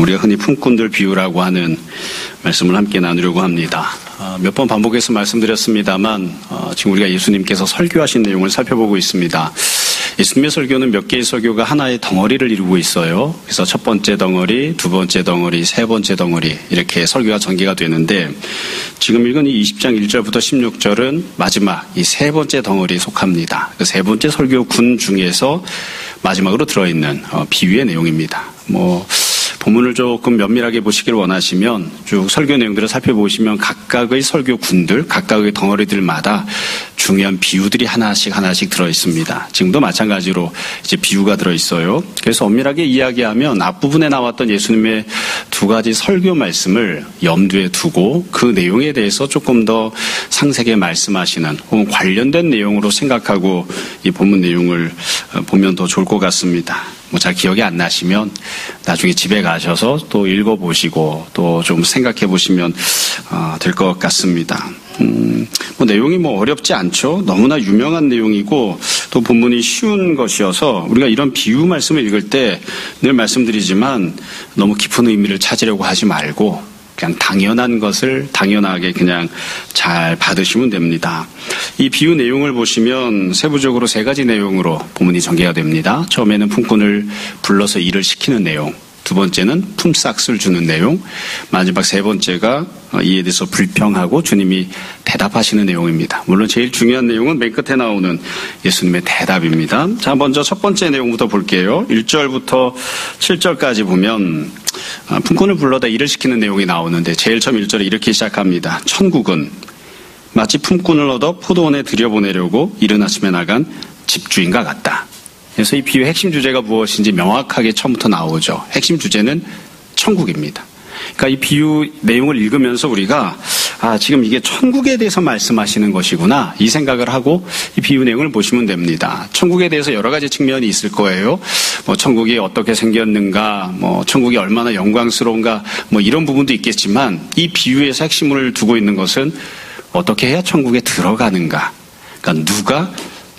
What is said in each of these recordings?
우리가 흔히 품꾼들 비유라고 하는 말씀을 함께 나누려고 합니다. 몇 번 반복해서 말씀드렸습니다만 지금 우리가 예수님께서 설교하신 내용을 살펴보고 있습니다. 예수님의 설교는 몇 개의 설교가 하나의 덩어리를 이루고 있어요. 그래서 첫 번째 덩어리, 두 번째 덩어리, 세 번째 덩어리 이렇게 설교가 전개가 되는데 지금 읽은 이 20장 1절부터 16절은 마지막 이 세 번째 덩어리에 속합니다. 그 세 번째 설교군 중에서 마지막으로 들어있는 비유의 내용입니다. 본문을 조금 면밀하게 보시길 원하시면 쭉 설교 내용들을 살펴보시면 각각의 설교군들, 각각의 덩어리들마다 중요한 비유들이 하나씩 들어있습니다. 지금도 마찬가지로 이제 비유가 들어있어요. 그래서 엄밀하게 이야기하면 앞부분에 나왔던 예수님의 두 가지 설교 말씀을 염두에 두고 그 내용에 대해서 조금 더 상세하게 말씀하시는 혹은 관련된 내용으로 생각하고 이 본문 내용을 보면 더 좋을 것 같습니다. 잘 기억이 안 나시면 나중에 집에 가셔서 또 읽어보시고 또 좀 생각해 보시면 될 것 같습니다. 내용이 어렵지 않죠. 너무나 유명한 내용이고 또 본문이 쉬운 것이어서 우리가 이런 비유 말씀을 읽을 때 늘 말씀드리지만 너무 깊은 의미를 찾으려고 하지 말고 그냥 당연한 것을 당연하게 그냥 잘 받으시면 됩니다. 이 비유 내용을 보시면 세부적으로 세 가지 내용으로 본문이 전개가 됩니다. 처음에는 품꾼을 불러서 일을 시키는 내용, 두 번째는 품삯을 주는 내용, 마지막 세 번째가 이에 대해서 불평하고 주님이 대답하시는 내용입니다. 물론 제일 중요한 내용은 맨 끝에 나오는 예수님의 대답입니다. 자, 먼저 첫 번째 내용부터 볼게요. 1절부터 7절까지 보면 품꾼을 불러다 일을 시키는 내용이 나오는데 제일 처음 1절에 이렇게 시작합니다. 천국은 마치 품꾼을 얻어 포도원에 들여보내려고 이른 아침에 나간 집주인과 같다. 그래서 이 비유의 핵심 주제가 무엇인지 명확하게 처음부터 나오죠. 핵심 주제는 천국입니다. 그러니까 이 비유 내용을 읽으면서 우리가 지금 이게 천국에 대해서 말씀하시는 것이구나 이 생각을 하고 이 비유 내용을 보시면 됩니다. 천국에 대해서 여러 가지 측면이 있을 거예요. 천국이 어떻게 생겼는가, 천국이 얼마나 영광스러운가 이런 부분도 있겠지만 이 비유에서 핵심을 두고 있는 것은 어떻게 해야 천국에 들어가는가, 그러니까 누가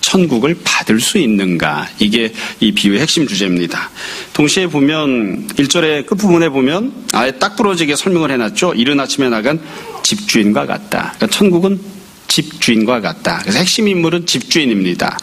천국을 받을 수 있는가, 이게 이 비유의 핵심 주제입니다. 동시에 보면 1절의 끝부분에 보면 아예 딱 부러지게 설명을 해놨죠. 이른 아침에 나간 집주인과 같다. 그러니까 천국은 집주인과 같다. 그래서 핵심 인물은 집주인입니다.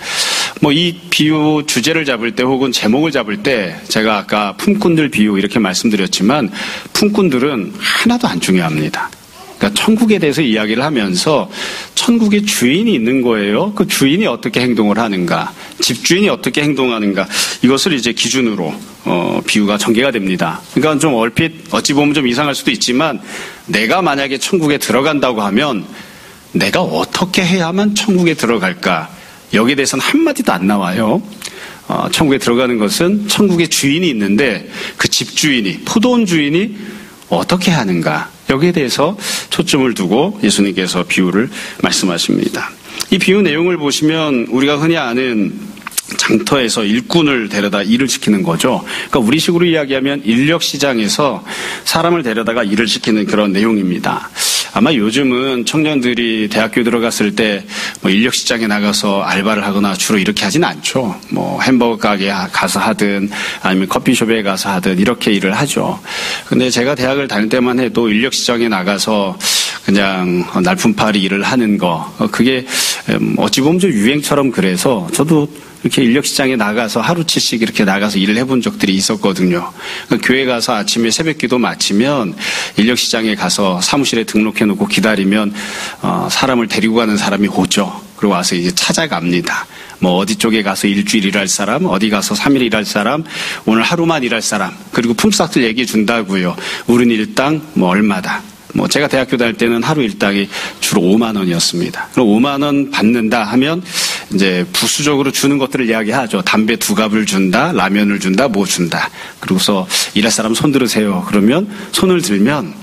이 비유 주제를 잡을 때 혹은 제목을 잡을 때 제가 아까 품꾼들 비유 이렇게 말씀드렸지만 품꾼들은 하나도 안 중요합니다. 그러니까 천국에 대해서 이야기를 하면서 천국에 주인이 있는 거예요. 그 주인이 어떻게 행동을 하는가, 집주인이 어떻게 행동하는가, 이것을 이제 기준으로 비유가 전개가 됩니다. 그러니까 좀 얼핏 어찌 보면 좀 이상할 수도 있지만 내가 만약에 천국에 들어간다고 하면 내가 어떻게 해야만 천국에 들어갈까, 여기에 대해서는 한마디도 안 나와요. 천국에 들어가는 것은 천국에 주인이 있는데 그 집주인이, 포도원 주인이 어떻게 하는가, 여기에 대해서 초점을 두고 예수님께서 비유를 말씀하십니다. 이 비유 내용을 보시면 우리가 흔히 아는 장터에서 일꾼을 데려다 일을 시키는 거죠. 그러니까 우리식으로 이야기하면 인력시장에서 사람을 데려다가 일을 시키는 그런 내용입니다. 아마 요즘은 청년들이 대학교 들어갔을 때 인력시장에 나가서 알바를 하거나 주로 이렇게 하진 않죠. 햄버거 가게에 가서 하든 아니면 커피숍에 가서 하든 이렇게 일을 하죠. 근데 제가 대학을 다닐 때만 해도 인력시장에 나가서 그냥 날품팔이 일을 하는 거, 그게 어찌 보면 좀 유행처럼 그래서 저도 이렇게 인력시장에 나가서 하루치씩 이렇게 나가서 일을 해본 적들이 있었거든요. 그러니까 교회 가서 아침에 새벽기도 마치면 인력시장에 가서 사무실에 등록해놓고 기다리면 사람을 데리고 가는 사람이 오죠. 그리고 와서 이제 찾아갑니다. 어디 쪽에 가서 일주일 일할 사람, 어디 가서 3일 일할 사람, 오늘 하루만 일할 사람, 그리고 품삯을 얘기해 준다고요. 우린 일당 얼마다. 제가 대학교 다닐 때는 하루 일당이 주로 5만 원이었습니다. 그럼 5만 원 받는다 하면 이제 부수적으로 주는 것들을 이야기하죠. 담배 2갑을 준다, 라면을 준다, 준다. 그러고서 일할 사람 손 들으세요. 그러면 손을 들면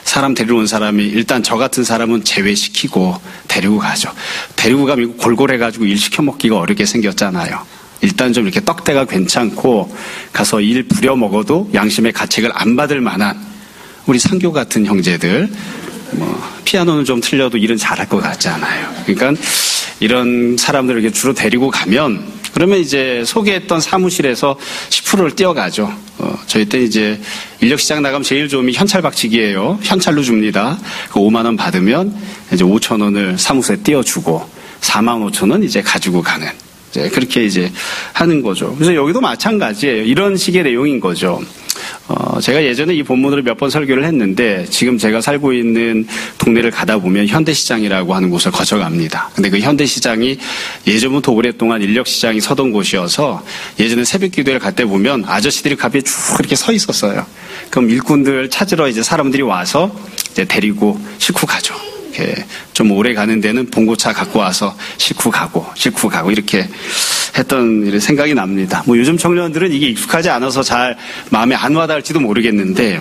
사람 데리러 온 사람이 일단 저 같은 사람은 제외시키고 데리고 가죠. 데리고 가면 골골해가지고 일 시켜 먹기가 어렵게 생겼잖아요. 일단 좀 이렇게 떡대가 괜찮고 가서 일 부려 먹어도 양심의 가책을 안 받을 만한 우리 상교 같은 형제들, 피아노는 좀 틀려도 일은 잘할 것 같잖아요. 그러니까 이런 사람들을 주로 데리고 가면 그러면 이제 소개했던 사무실에서 10%를 떼어가죠. 저희 때 이제 인력시장 나가면 제일 좋은 게 현찰 박치기예요. 현찰로 줍니다. 그 5만 원 받으면 이제 5천 원을 사무소에 떼어주고 4만 5천 원 이제 가지고 가는. 그렇게 이제 하는 거죠. 그래서 여기도 마찬가지예요. 이런 식의 내용인 거죠. 제가 예전에 이 본문으로 몇 번 설교를 했는데 지금 제가 살고 있는 동네를 가다 보면 현대시장이라고 하는 곳을 거쳐갑니다. 근데 그 현대시장이 예전부터 오랫동안 인력시장이 서던 곳이어서 예전에 새벽 기도회를 갈 때 보면 아저씨들이 값에 쭉 그렇게 서 있었어요. 그럼 일꾼들 찾으러 이제 사람들이 와서 이제 데리고 싣고 가죠. 좀 오래 가는 데는 봉고차 갖고 와서 싣고 가고 이렇게 했던 생각이 납니다. 뭐 요즘 청년들은 이게 익숙하지 않아서 잘 마음에 안 와닿을지도 모르겠는데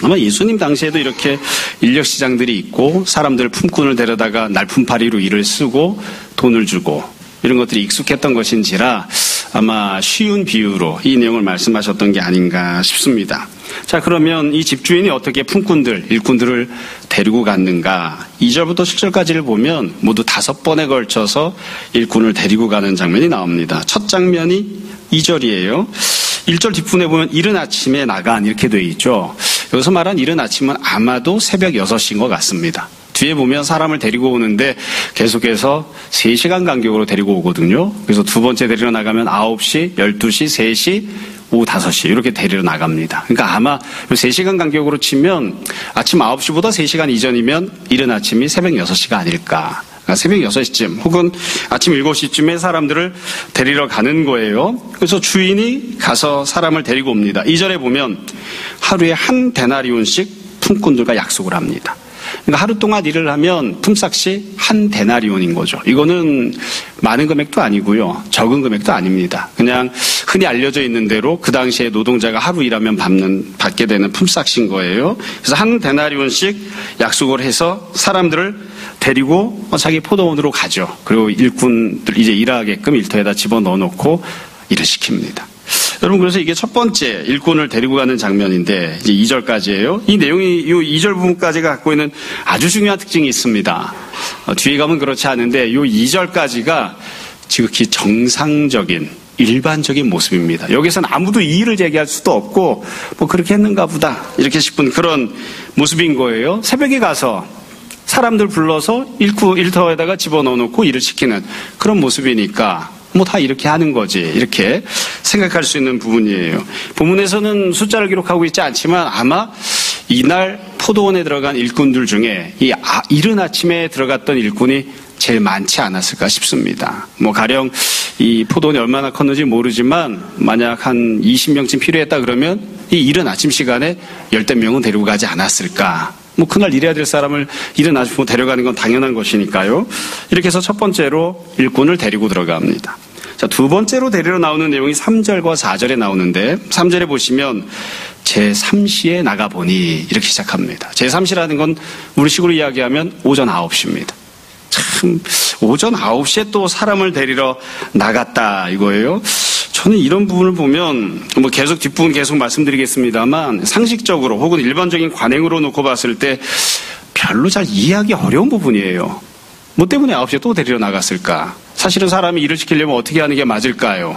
아마 예수님 당시에도 이렇게 인력시장들이 있고 사람들 품꾼을 데려다가 날품팔이로 일을 쓰고 돈을 주고 이런 것들이 익숙했던 것인지라 아마 쉬운 비유로 이 내용을 말씀하셨던 게 아닌가 싶습니다. 자, 그러면 이 집주인이 어떻게 품꾼들, 일꾼들을 데리고 갔는가? 2절부터 7절까지를 보면 모두 5번에 걸쳐서 일꾼을 데리고 가는 장면이 나옵니다. 첫 장면이 2절이에요. 1절 뒷부분에 보면 이른 아침에 나간 이렇게 되어 있죠. 여기서 말한 이른 아침은 아마도 새벽 6시인 것 같습니다. 뒤에 보면 사람을 데리고 오는데 계속해서 3시간 간격으로 데리고 오거든요. 그래서 두 번째 데리러 나가면 9시, 12시, 3시, 오후 5시 이렇게 데리러 나갑니다. 그러니까 아마 3시간 간격으로 치면 아침 9시보다 3시간 이전이면 이른 아침이 새벽 6시가 아닐까. 그러니까 새벽 6시쯤 혹은 아침 7시쯤에 사람들을 데리러 가는 거예요. 그래서 주인이 가서 사람을 데리고 옵니다. 2절에 보면 하루에 한 데나리온씩 품꾼들과 약속을 합니다. 그러니까 하루 동안 일을 하면 품삯이 한 데나리온인 거죠. 이거는 많은 금액도 아니고요. 적은 금액도 아닙니다. 그냥 흔히 알려져 있는 대로 그 당시에 노동자가 하루 일하면 받게 되는 품삯인 거예요. 그래서 한 데나리온씩 약속을 해서 사람들을 데리고 자기 포도원으로 가죠. 그리고 일꾼들 이제 일하게끔 일터에다 집어넣어 놓고 일을 시킵니다. 여러분, 그래서 이게 첫 번째 일꾼을 데리고 가는 장면인데 이제 2절까지예요. 이 내용이 이 2절 부분까지가 갖고 있는 아주 중요한 특징이 있습니다. 뒤에 가면 그렇지 않은데 이 2절까지가 지극히 정상적인 일반적인 모습입니다. 여기서는 아무도 이의를 제기할 수도 없고 뭐 그렇게 했는가 보다 이렇게 싶은 그런 모습인 거예요. 새벽에 가서 사람들 불러서 일터에다가 집어넣어 놓고 일을 시키는 그런 모습이니까 뭐 다 이렇게 하는 거지 이렇게 생각할 수 있는 부분이에요. 본문에서는 숫자를 기록하고 있지 않지만 아마 이날 포도원에 들어간 일꾼들 중에 이른 아침에 들어갔던 일꾼이 제일 많지 않았을까 싶습니다. 뭐 가령 이 포도원이 얼마나 컸는지 모르지만 만약 한 20명쯤 필요했다 그러면 이 이른 아침 시간에 10명은 데리고 가지 않았을까. 뭐 그날 일해야 될 사람을 이른 아침에 데려가는 건 당연한 것이니까요. 이렇게 해서 첫 번째로 일꾼을 데리고 들어갑니다. 자, 두 번째로 데리러 나오는 내용이 3절과 4절에 나오는데 3절에 보시면 제3시에 나가보니 이렇게 시작합니다. 제3시라는 건 우리식으로 이야기하면 오전 9시입니다. 참 오전 9시에 또 사람을 데리러 나갔다 이거예요. 저는 이런 부분을 보면 뭐 계속 뒷부분 계속 말씀드리겠습니다만 상식적으로 혹은 일반적인 관행으로 놓고 봤을 때 별로 잘 이해하기 어려운 부분이에요. 뭐 때문에 9시에 또 데리러 나갔을까? 사실은 사람이 일을 시키려면 어떻게 하는 게 맞을까요?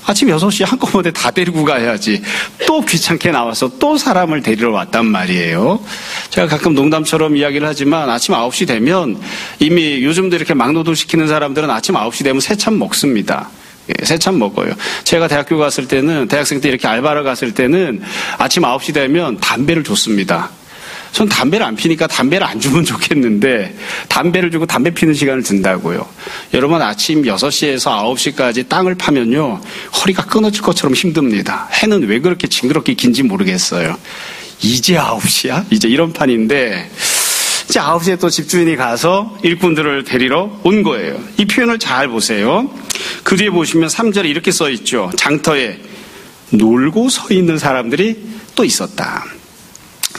아침 6시에 한꺼번에 다 데리고 가야지. 또 귀찮게 나와서 또 사람을 데리러 왔단 말이에요. 제가 가끔 농담처럼 이야기를 하지만 아침 9시 되면 이미 요즘도 이렇게 막노동 시키는 사람들은 아침 9시 되면 새참 먹습니다. 새참 먹어요. 제가 대학교 갔을 때는 대학생 때 이렇게 알바를 갔을 때는 아침 9시 되면 담배를 줬습니다. 전 담배를 안 피니까 담배를 안 주면 좋겠는데 담배를 주고 담배 피는 시간을 든다고요. 여러분 아침 6시에서 9시까지 땅을 파면요. 허리가 끊어질 것처럼 힘듭니다. 해는 왜 그렇게 징그럽게 긴지 모르겠어요. 이제 9시야? 이제 이런 판인데 이제 9시에 또 집주인이 가서 일꾼들을 데리러 온 거예요. 이 표현을 잘 보세요. 그 뒤에 보시면 3절에 이렇게 써 있죠. 장터에 놀고 서 있는 사람들이 또 있었다.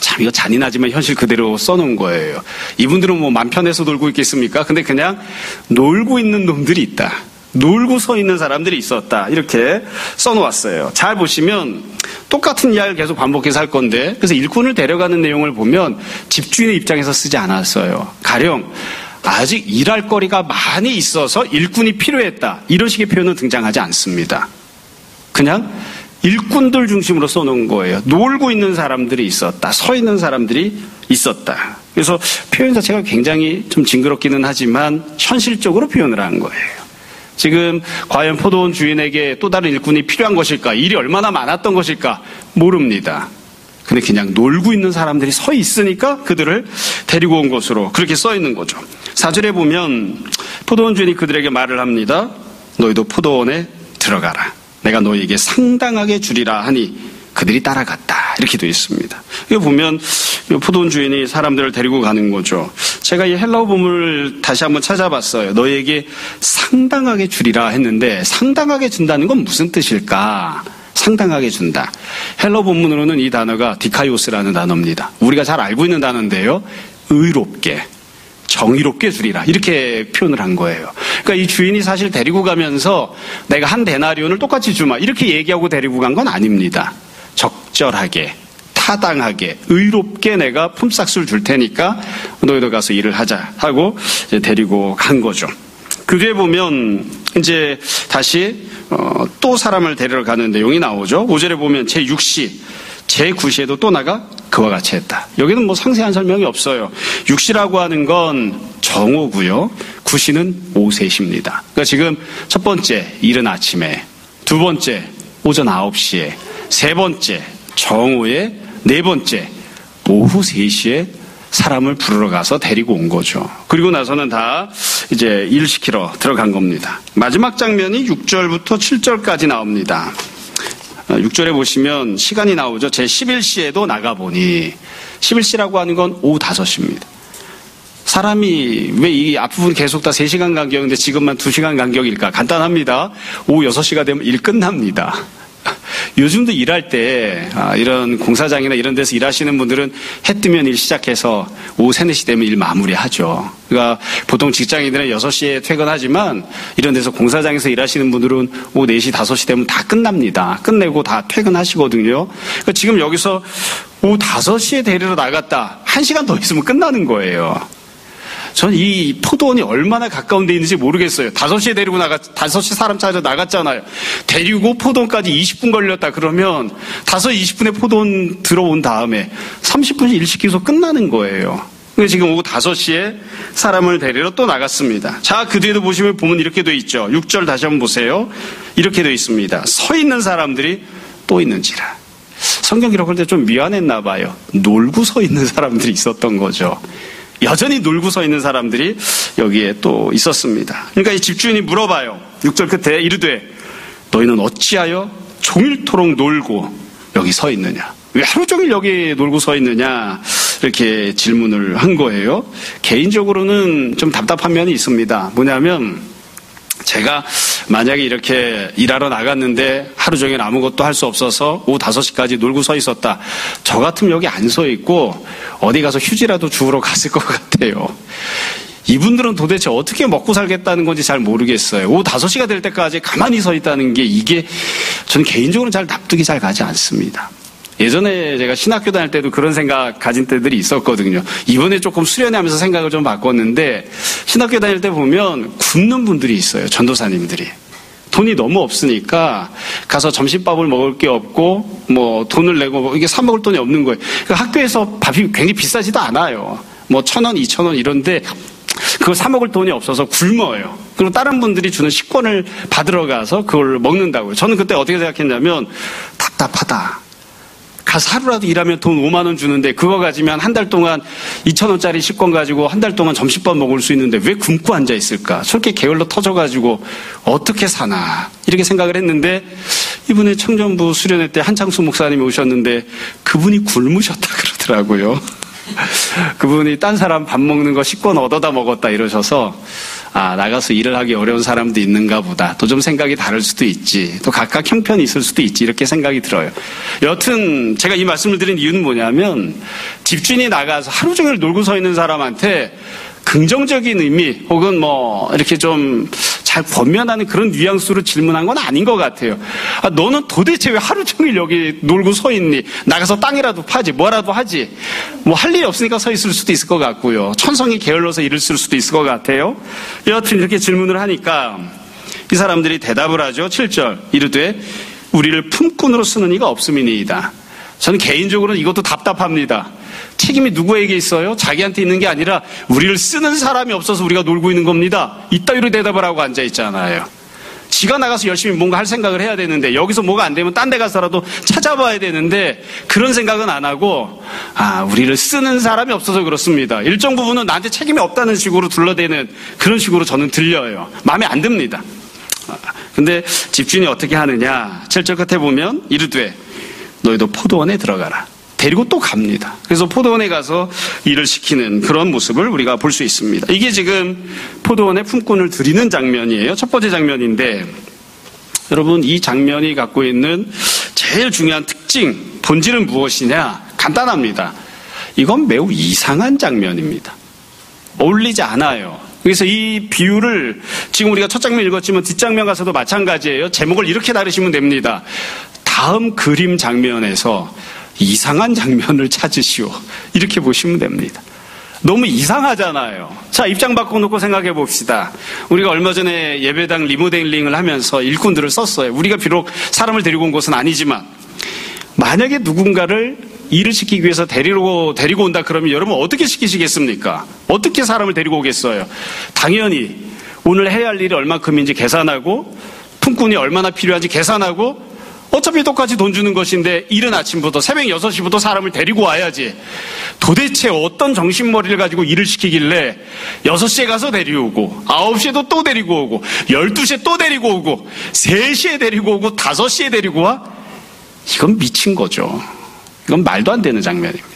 참 이거 잔인하지만 현실 그대로 써놓은 거예요. 이분들은 뭐 맘 편해서 놀고 있겠습니까? 근데 그냥 놀고 있는 놈들이 있다. 놀고 서 있는 사람들이 있었다. 이렇게 써놓았어요. 잘 보시면 똑같은 이야기를 계속 반복해서 할 건데 그래서 일꾼을 데려가는 내용을 보면 집주인의 입장에서 쓰지 않았어요. 가령 아직 일할 거리가 많이 있어서 일꾼이 필요했다. 이런 식의 표현은 등장하지 않습니다. 그냥 일꾼들 중심으로 써놓은 거예요. 놀고 있는 사람들이 있었다. 서 있는 사람들이 있었다. 그래서 표현 자체가 굉장히 좀 징그럽기는 하지만 현실적으로 표현을 한 거예요. 지금 과연 포도원 주인에게 또 다른 일꾼이 필요한 것일까? 일이 얼마나 많았던 것일까? 모릅니다. 근데 그냥 놀고 있는 사람들이 서 있으니까 그들을 데리고 온 것으로 그렇게 써 있는 거죠. 4절에 보면 포도원 주인이 그들에게 말을 합니다. 너희도 포도원에 들어가라. 내가 너희에게 상당하게 주리라 하니 그들이 따라갔다. 이렇게 되어 있습니다. 이거 보면 포도원 주인이 사람들을 데리고 가는 거죠. 제가 이 헬라어 본문을 다시 한번 찾아봤어요. 너희에게 상당하게 주리라 했는데 상당하게 준다는 건 무슨 뜻일까? 상당하게 준다. 헬라어 본문으로는 이 단어가 디카이오스라는 단어입니다. 우리가 잘 알고 있는 단어인데요. 의롭게, 정의롭게 주리라. 이렇게 표현을 한 거예요. 그러니까 이 주인이 사실 데리고 가면서 내가 한 데나리온을 똑같이 주마. 이렇게 얘기하고 데리고 간 건 아닙니다. 적절하게, 타당하게, 의롭게 내가 품삯을 줄 테니까 너희도 가서 일을 하자 하고 이제 데리고 간 거죠. 그 뒤에 보면 이제 다시 또 사람을 데리러 가는 내용이 나오죠. 5절에 보면 제6시, 제9시에도 또 나가 그와 같이 했다. 여기는 뭐 상세한 설명이 없어요. 6시라고 하는 건 정오고요. 9시는 오후 3시입니다. 그러니까 지금 첫 번째 이른 아침에, 두 번째 오전 9시에, 세 번째 정오에, 네 번째 오후 3시에 사람을 부르러 가서 데리고 온 거죠. 그리고 나서는 다 이제 일시키러 들어간 겁니다. 마지막 장면이 6절부터 7절까지 나옵니다. 6절에 보시면 시간이 나오죠. 제11시에도 나가보니, 11시라고 하는 건 오후 5시입니다. 사람이 왜 이 앞부분 계속 다 3시간 간격인데 지금만 2시간 간격일까? 간단합니다. 오후 6시가 되면 일 끝납니다. 요즘도 일할 때 이런 공사장이나 이런 데서 일하시는 분들은 해 뜨면 일 시작해서 오후 3, 4시 되면 일 마무리하죠. 그러니까 보통 직장인들은 6시에 퇴근하지만 이런 데서 공사장에서 일하시는 분들은 오후 4시, 5시 되면 다 끝납니다. 끝내고 다 퇴근하시거든요. 그러니까 지금 여기서 오후 5시에 데리러 나갔다. 1시간 더 있으면 끝나는 거예요. 전 이 포도원이 얼마나 가까운 데 있는지 모르겠어요. 5시에 데리고 5시 사람 찾아 나갔잖아요. 데리고 포도원까지 20분 걸렸다 그러면 5시 20분에 포도원 들어온 다음에 30분 일 시키고서 끝나는 거예요. 근데 지금 오후 5시에 사람을 데리러 또 나갔습니다. 자, 그 뒤에도 보면 이렇게 돼 있죠. 6절 다시 한번 보세요. 이렇게 돼 있습니다. 서 있는 사람들이 또 있는지라. 성경 기록할 때 좀 미안했나 봐요. 놀고 서 있는 사람들이 있었던 거죠. 여전히 놀고 서 있는 사람들이 여기에 또 있었습니다. 그러니까 이 집주인이 물어봐요. 6절 끝에 이르되 너희는 어찌하여 종일토록 놀고 여기 서 있느냐? 왜 하루 종일 여기 놀고 서 있느냐? 이렇게 질문을 한 거예요. 개인적으로는 좀 답답한 면이 있습니다. 뭐냐면 제가 만약에 이렇게 일하러 나갔는데 하루 종일 아무것도 할 수 없어서 오후 5시까지 놀고 서 있었다. 저 같으면 여기 안 서 있고 어디 가서 휴지라도 주우러 갔을 것 같아요. 이분들은 도대체 어떻게 먹고 살겠다는 건지 잘 모르겠어요. 오후 5시가 될 때까지 가만히 서 있다는 게 이게 저는 개인적으로는 잘 납득이 잘 가지 않습니다. 예전에 제가 신학교 다닐 때도 그런 생각 가진 때들이 있었거든요. 이번에 조금 수련하면서 생각을 좀 바꿨는데 신학교 다닐 때 보면 굶는 분들이 있어요. 전도사님들이. 돈이 너무 없으니까 가서 점심밥을 먹을 게 없고 뭐 돈을 내고 이게 사 먹을 돈이 없는 거예요. 그러니까 학교에서 밥이 굉장히 비싸지도 않아요. 뭐 1,000원, 2,000원 이런데 그걸 사 먹을 돈이 없어서 굶어요. 그리고 다른 분들이 주는 식권을 받으러 가서 그걸 먹는다고요. 저는 그때 어떻게 생각했냐면 답답하다. 가서 하루라도 일하면 돈 5만 원 주는데 그거 가지면 한 달 동안 2,000원짜리 식권 가지고 한 달 동안 점심밥 먹을 수 있는데 왜 굶고 앉아 있을까? 저렇게 게을러 터져가지고 어떻게 사나 이렇게 생각을 했는데 이번에 청년부 수련회 때 한창수 목사님이 오셨는데 그분이 굶으셨다 그러더라고요. 그분이 딴 사람 밥 먹는 거 식권 얻어다 먹었다 이러셔서 나가서 일을 하기 어려운 사람도 있는가 보다. 또 좀 생각이 다를 수도 있지. 또 각각 형편이 있을 수도 있지. 이렇게 생각이 들어요. 여튼 제가 이 말씀을 드린 이유는 뭐냐면 집주인이 나가서 하루 종일 놀고 서 있는 사람한테 긍정적인 의미 혹은 뭐 이렇게 좀 잘 권면하는 그런 뉘앙스로 질문한 건 아닌 것 같아요. 너는 도대체 왜 하루 종일 여기 놀고 서 있니? 나가서 땅이라도 파지, 뭐라도 하지. 뭐 할 일이 없으니까 서 있을 수도 있을 것 같고요. 천성이 게을러서 일을 쓸 수도 있을 것 같아요. 여하튼 이렇게 질문을 하니까 이 사람들이 대답을 하죠. 7절 이르되 우리를 품꾼으로 쓰는 이가 없음이니이다. 저는 개인적으로는 이것도 답답합니다. 책임이 누구에게 있어요? 자기한테 있는 게 아니라 우리를 쓰는 사람이 없어서 우리가 놀고 있는 겁니다. 이따위로 대답을 하고 앉아있잖아요. 지가 나가서 열심히 뭔가 할 생각을 해야 되는데 여기서 뭐가 안 되면 딴 데 가서라도 찾아봐야 되는데 그런 생각은 안 하고 우리를 쓰는 사람이 없어서 그렇습니다. 일정 부분은 나한테 책임이 없다는 식으로 둘러대는 그런 식으로 저는 들려요. 마음에 안 듭니다. 근데 집주인이 어떻게 하느냐. 7절 끝에 보면 이르되 너희도 포도원에 들어가라. 데리고 또 갑니다. 그래서 포도원에 가서 일을 시키는 그런 모습을 우리가 볼 수 있습니다. 이게 지금 포도원에 품꾼을 들이는 장면이에요. 첫 번째 장면인데 여러분 이 장면이 갖고 있는 제일 중요한 특징, 본질은 무엇이냐? 간단합니다. 이건 매우 이상한 장면입니다. 어울리지 않아요. 그래서 이 비유를 지금 우리가 첫 장면 읽었지만 뒷장면 가서도 마찬가지예요. 제목을 이렇게 다루시면 됩니다. 다음 그림 장면에서 이상한 장면을 찾으시오. 이렇게 보시면 됩니다. 너무 이상하잖아요. 자, 입장 바꿔놓고 생각해 봅시다. 우리가 얼마 전에 예배당 리모델링을 하면서 일꾼들을 썼어요. 우리가 비록 사람을 데리고 온 곳은 아니지만 만약에 누군가를 일을 시키기 위해서 데리고 온다 그러면 여러분 어떻게 시키시겠습니까? 어떻게 사람을 데리고 오겠어요? 당연히 오늘 해야 할 일이 얼마큼인지 계산하고 품꾼이 얼마나 필요한지 계산하고 어차피 똑같이 돈 주는 것인데 이른 아침부터 새벽 6시부터 사람을 데리고 와야지. 도대체 어떤 정신머리를 가지고 일을 시키길래 6시에 가서 데리고 오고 9시에도 또 데리고 오고 12시에 또 데리고 오고 3시에 데리고 오고 5시에 데리고 와? 이건 미친 거죠. 이건 말도 안 되는 장면입니다.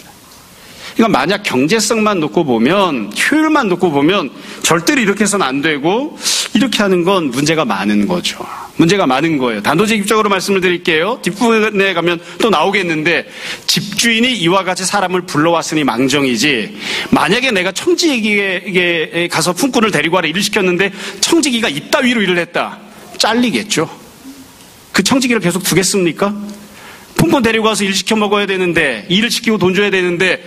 그러니까 만약 경제성만 놓고 보면 효율만 놓고 보면 절대로 이렇게 해서는 안 되고 이렇게 하는 건 문제가 많은 거죠. 문제가 많은 거예요. 단도직입적으로 말씀을 드릴게요. 뒷부분에 가면 또 나오겠는데 집주인이 이와 같이 사람을 불러왔으니 망정이지 만약에 내가 청지기에게 가서 품꾼을 데리고 와라 일을 시켰는데 청지기가 이따위로 일을 했다. 잘리겠죠. 그 청지기를 계속 두겠습니까? 품꾼 데리고 와서 일 시켜 먹어야 되는데 일을 시키고 돈 줘야 되는데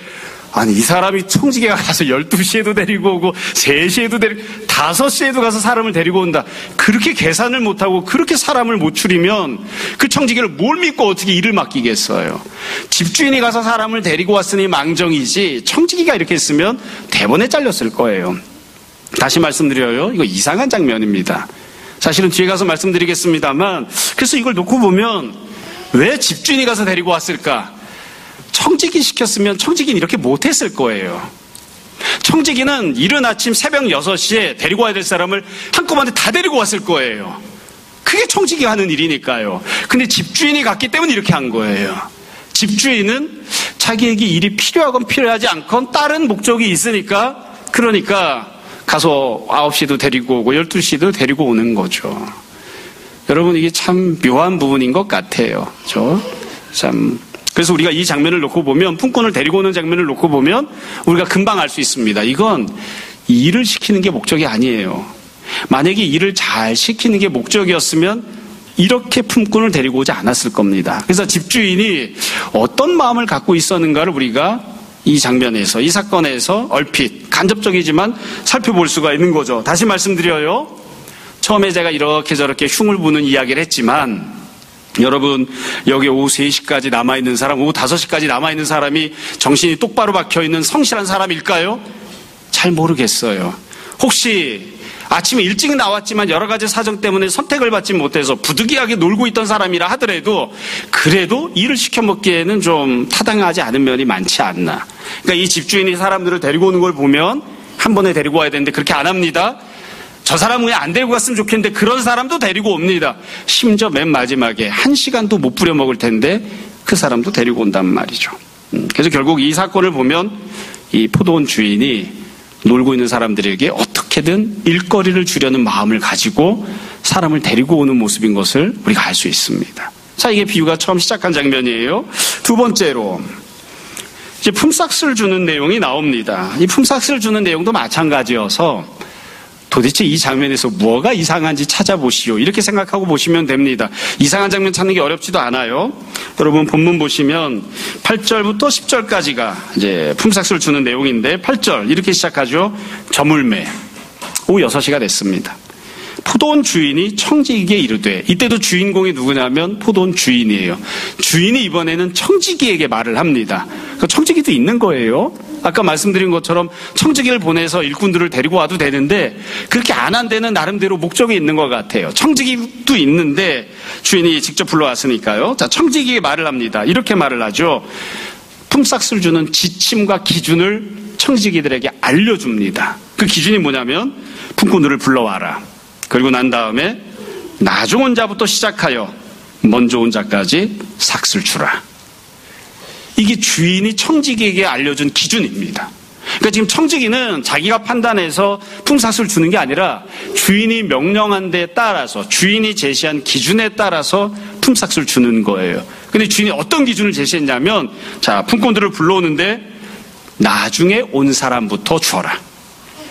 아니 이 사람이 청지기가 가서 12시에도 데리고 오고 3시에도 데리고 5시에도 가서 사람을 데리고 온다. 그렇게 계산을 못하고 그렇게 사람을 못 추리면 그 청지기를 뭘 믿고 어떻게 일을 맡기겠어요. 집주인이 가서 사람을 데리고 왔으니 망정이지 청지기가 이렇게 했으면 대번에 잘렸을 거예요. 다시 말씀드려요. 이거 이상한 장면입니다. 사실은 뒤에 가서 말씀드리겠습니다만 그래서 이걸 놓고 보면 왜 집주인이 가서 데리고 왔을까? 청지기 시켰으면 청지기는 이렇게 못했을 거예요. 청지기는 이른 아침 새벽 6시에 데리고 와야 될 사람을 한꺼번에 다 데리고 왔을 거예요. 그게 청지기가 하는 일이니까요. 근데 집주인이 갔기 때문에 이렇게 한 거예요. 집주인은 자기에게 일이 필요하건 필요하지 않건 다른 목적이 있으니까 그러니까 가서 9시도 데리고 오고 12시도 데리고 오는 거죠. 여러분 이게 참 묘한 부분인 것 같아요. 그래서 우리가 이 장면을 놓고 보면 품꾼을 데리고 오는 장면을 놓고 보면 우리가 금방 알 수 있습니다. 이건 일을 시키는 게 목적이 아니에요. 만약에 일을 잘 시키는 게 목적이었으면 이렇게 품꾼을 데리고 오지 않았을 겁니다. 그래서 집주인이 어떤 마음을 갖고 있었는가를 우리가 이 장면에서 이 사건에서 얼핏 간접적이지만 살펴볼 수가 있는 거죠. 다시 말씀드려요. 처음에 제가 이렇게 저렇게 흉을 부는 이야기를 했지만 여러분 여기 오후 3시까지 남아있는 사람, 오후 5시까지 남아있는 사람이 정신이 똑바로 박혀있는 성실한 사람일까요? 잘 모르겠어요. 혹시 아침에 일찍 나왔지만 여러 가지 사정 때문에 선택을 받지 못해서 부득이하게 놀고 있던 사람이라 하더라도 그래도 일을 시켜먹기에는 좀 타당하지 않은 면이 많지 않나. 그러니까 이 집주인이 사람들을 데리고 오는 걸 보면 한 번에 데리고 와야 되는데 그렇게 안 합니다. 저 사람은 그냥 안 데리고 갔으면 좋겠는데 그런 사람도 데리고 옵니다. 심지어 맨 마지막에 1시간도 못 부려먹을 텐데 그 사람도 데리고 온단 말이죠. 그래서 결국 이 사건을 보면 이 포도원 주인이 놀고 있는 사람들에게 어떻게든 일거리를 주려는 마음을 가지고 사람을 데리고 오는 모습인 것을 우리가 알 수 있습니다. 자, 이게 비유가 처음 시작한 장면이에요. 두 번째로 이제 품삯을 주는 내용이 나옵니다. 이 품삯을 주는 내용도 마찬가지여서 도대체 이 장면에서 뭐가 이상한지 찾아보시오. 이렇게 생각하고 보시면 됩니다. 이상한 장면 찾는 게 어렵지도 않아요. 여러분 본문 보시면 8절부터 10절까지가 이제 품삯을 주는 내용인데 8절 이렇게 시작하죠. 저물매. 오후 6시가 됐습니다. 포도원 주인이 청지기에게 이르되, 이때도 주인공이 누구냐면 포도원 주인이에요. 주인이 이번에는 청지기에게 말을 합니다. 청지기도 있는 거예요. 아까 말씀드린 것처럼 청지기를 보내서 일꾼들을 데리고 와도 되는데 그렇게 안 한 데는 나름대로 목적이 있는 것 같아요. 청지기도 있는데 주인이 직접 불러왔으니까요. 자, 청지기에게 말을 합니다. 이렇게 말을 하죠. 품삯을 주는 지침과 기준을 청지기들에게 알려줍니다. 그 기준이 뭐냐면 품꾼들을 불러와라. 그리고 난 다음에 나중 온 자부터 시작하여 먼저 온 자까지 삭슬 주라. 이게 주인이 청지기에게 알려준 기준입니다. 그러니까 지금 청지기는 자기가 판단해서 품삯을 주는 게 아니라 주인이 명령한 데 따라서, 주인이 제시한 기준에 따라서 품삯을 주는 거예요. 근데 주인이 어떤 기준을 제시했냐면, 자, 품꾼들을 불러오는데 나중에 온 사람부터 주어라.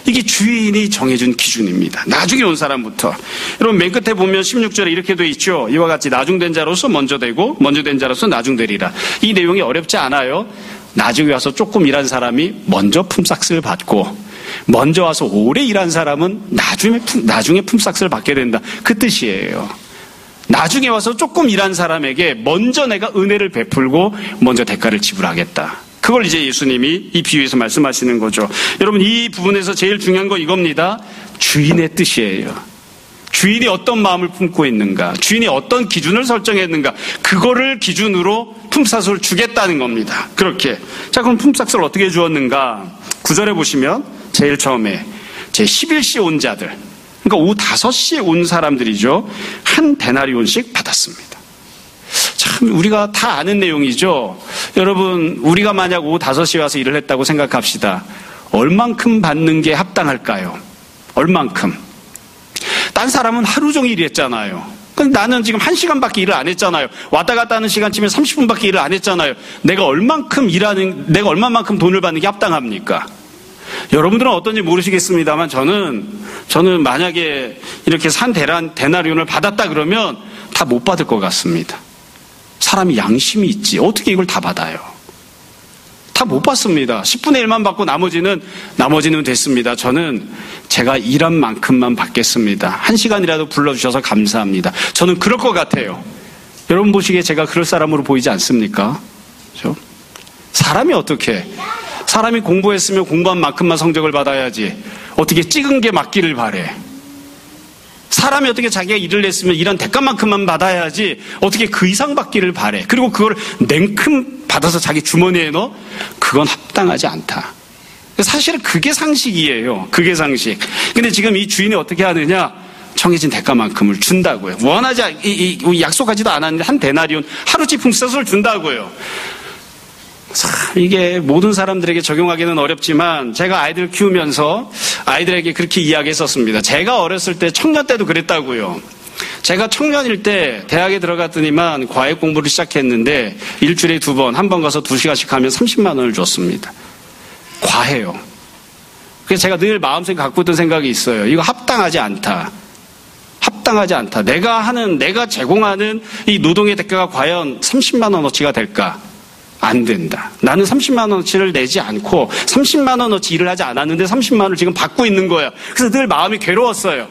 이게 주인이 정해준 기준입니다. 나중에 온 사람부터. 여러분 맨 끝에 보면 16절에 이렇게 돼 있죠. 이와 같이 나중된 자로서 먼저 되고 먼저 된 자로서 나중되리라. 이 내용이 어렵지 않아요. 나중에 와서 조금 일한 사람이 먼저 품삯을 받고 먼저 와서 오래 일한 사람은 나중에 품삯을 받게 된다. 그 뜻이에요. 나중에 와서 조금 일한 사람에게 먼저 내가 은혜를 베풀고 먼저 대가를 지불하겠다. 그걸 이제 예수님이 이 비유에서 말씀하시는 거죠. 여러분 이 부분에서 제일 중요한 거 이겁니다. 주인의 뜻이에요. 주인이 어떤 마음을 품고 있는가, 주인이 어떤 기준을 설정했는가, 그거를 기준으로 품삯을 주겠다는 겁니다. 그렇게. 자, 그럼 품삯을 어떻게 주었는가? 9절에 보시면 제일 처음에 제 11시 온 자들, 그러니까 오후 5시에 온 사람들이죠. 한 데나리온씩 받았습니다. 참 우리가 다 아는 내용이죠. 여러분 우리가 만약 오후 5시에 와서 일을 했다고 생각합시다. 얼만큼 받는 게 합당할까요? 얼만큼? 딴 사람은 하루 종일 일했잖아요. 근데 나는 지금 1시간밖에 일을 안 했잖아요. 왔다 갔다 하는 시간 치면 30분밖에 일을 안 했잖아요. 내가 얼마만큼 돈을 받는 게 합당합니까? 여러분들은 어떤지 모르시겠습니다만 저는 만약에 이렇게 산 데나리온을 받았다 그러면 다 못 받을 것 같습니다. 사람이 양심이 있지. 어떻게 이걸 다 받아요? 다 못 받습니다. 10분의 1만 받고 나머지는 됐습니다. 저는 제가 일한 만큼만 받겠습니다. 1시간이라도 불러주셔서 감사합니다. 저는 그럴 것 같아요. 여러분 보시기에 제가 그럴 사람으로 보이지 않습니까? 그렇죠? 사람이 어떻게? 사람이 공부했으면 공부한 만큼만 성적을 받아야지. 어떻게 찍은 게 맞기를 바래. 사람이 어떻게 자기가 일을 했으면 일한 대가만큼만 받아야지 어떻게 그 이상 받기를 바래. 그리고 그걸 냉큼 받아서 자기 주머니에 넣어? 그건 합당하지 않다. 사실은 그게 상식이에요. 그게 상식. 근데 지금 이 주인이 어떻게 하느냐? 정해진 대가만큼을 준다고요. 약속하지도 않았는데 한 데나리온 하루치 품삯을 준다고요. 이게 모든 사람들에게 적용하기는 어렵지만 제가 아이들 키우면서 아이들에게 그렇게 이야기했었습니다. 제가 어렸을 때 청년 때도 그랬다고요. 제가 청년일 때 대학에 들어갔더니만 과외 공부를 시작했는데 일주일에 2번, 한 번 가서 2시간씩 하면 30만 원을 줬습니다. 과외요. 그래서 제가 늘 마음속에 갖고 있던 생각이 있어요. 이거 합당하지 않다. 합당하지 않다. 내가 제공하는 이 노동의 대가가 과연 30만 원어치가 될까? 안 된다. 나는 30만 원어치를 내지 않고 30만 원어치 일을 하지 않았는데 30만 원을 지금 받고 있는 거야. 그래서 늘 마음이 괴로웠어요.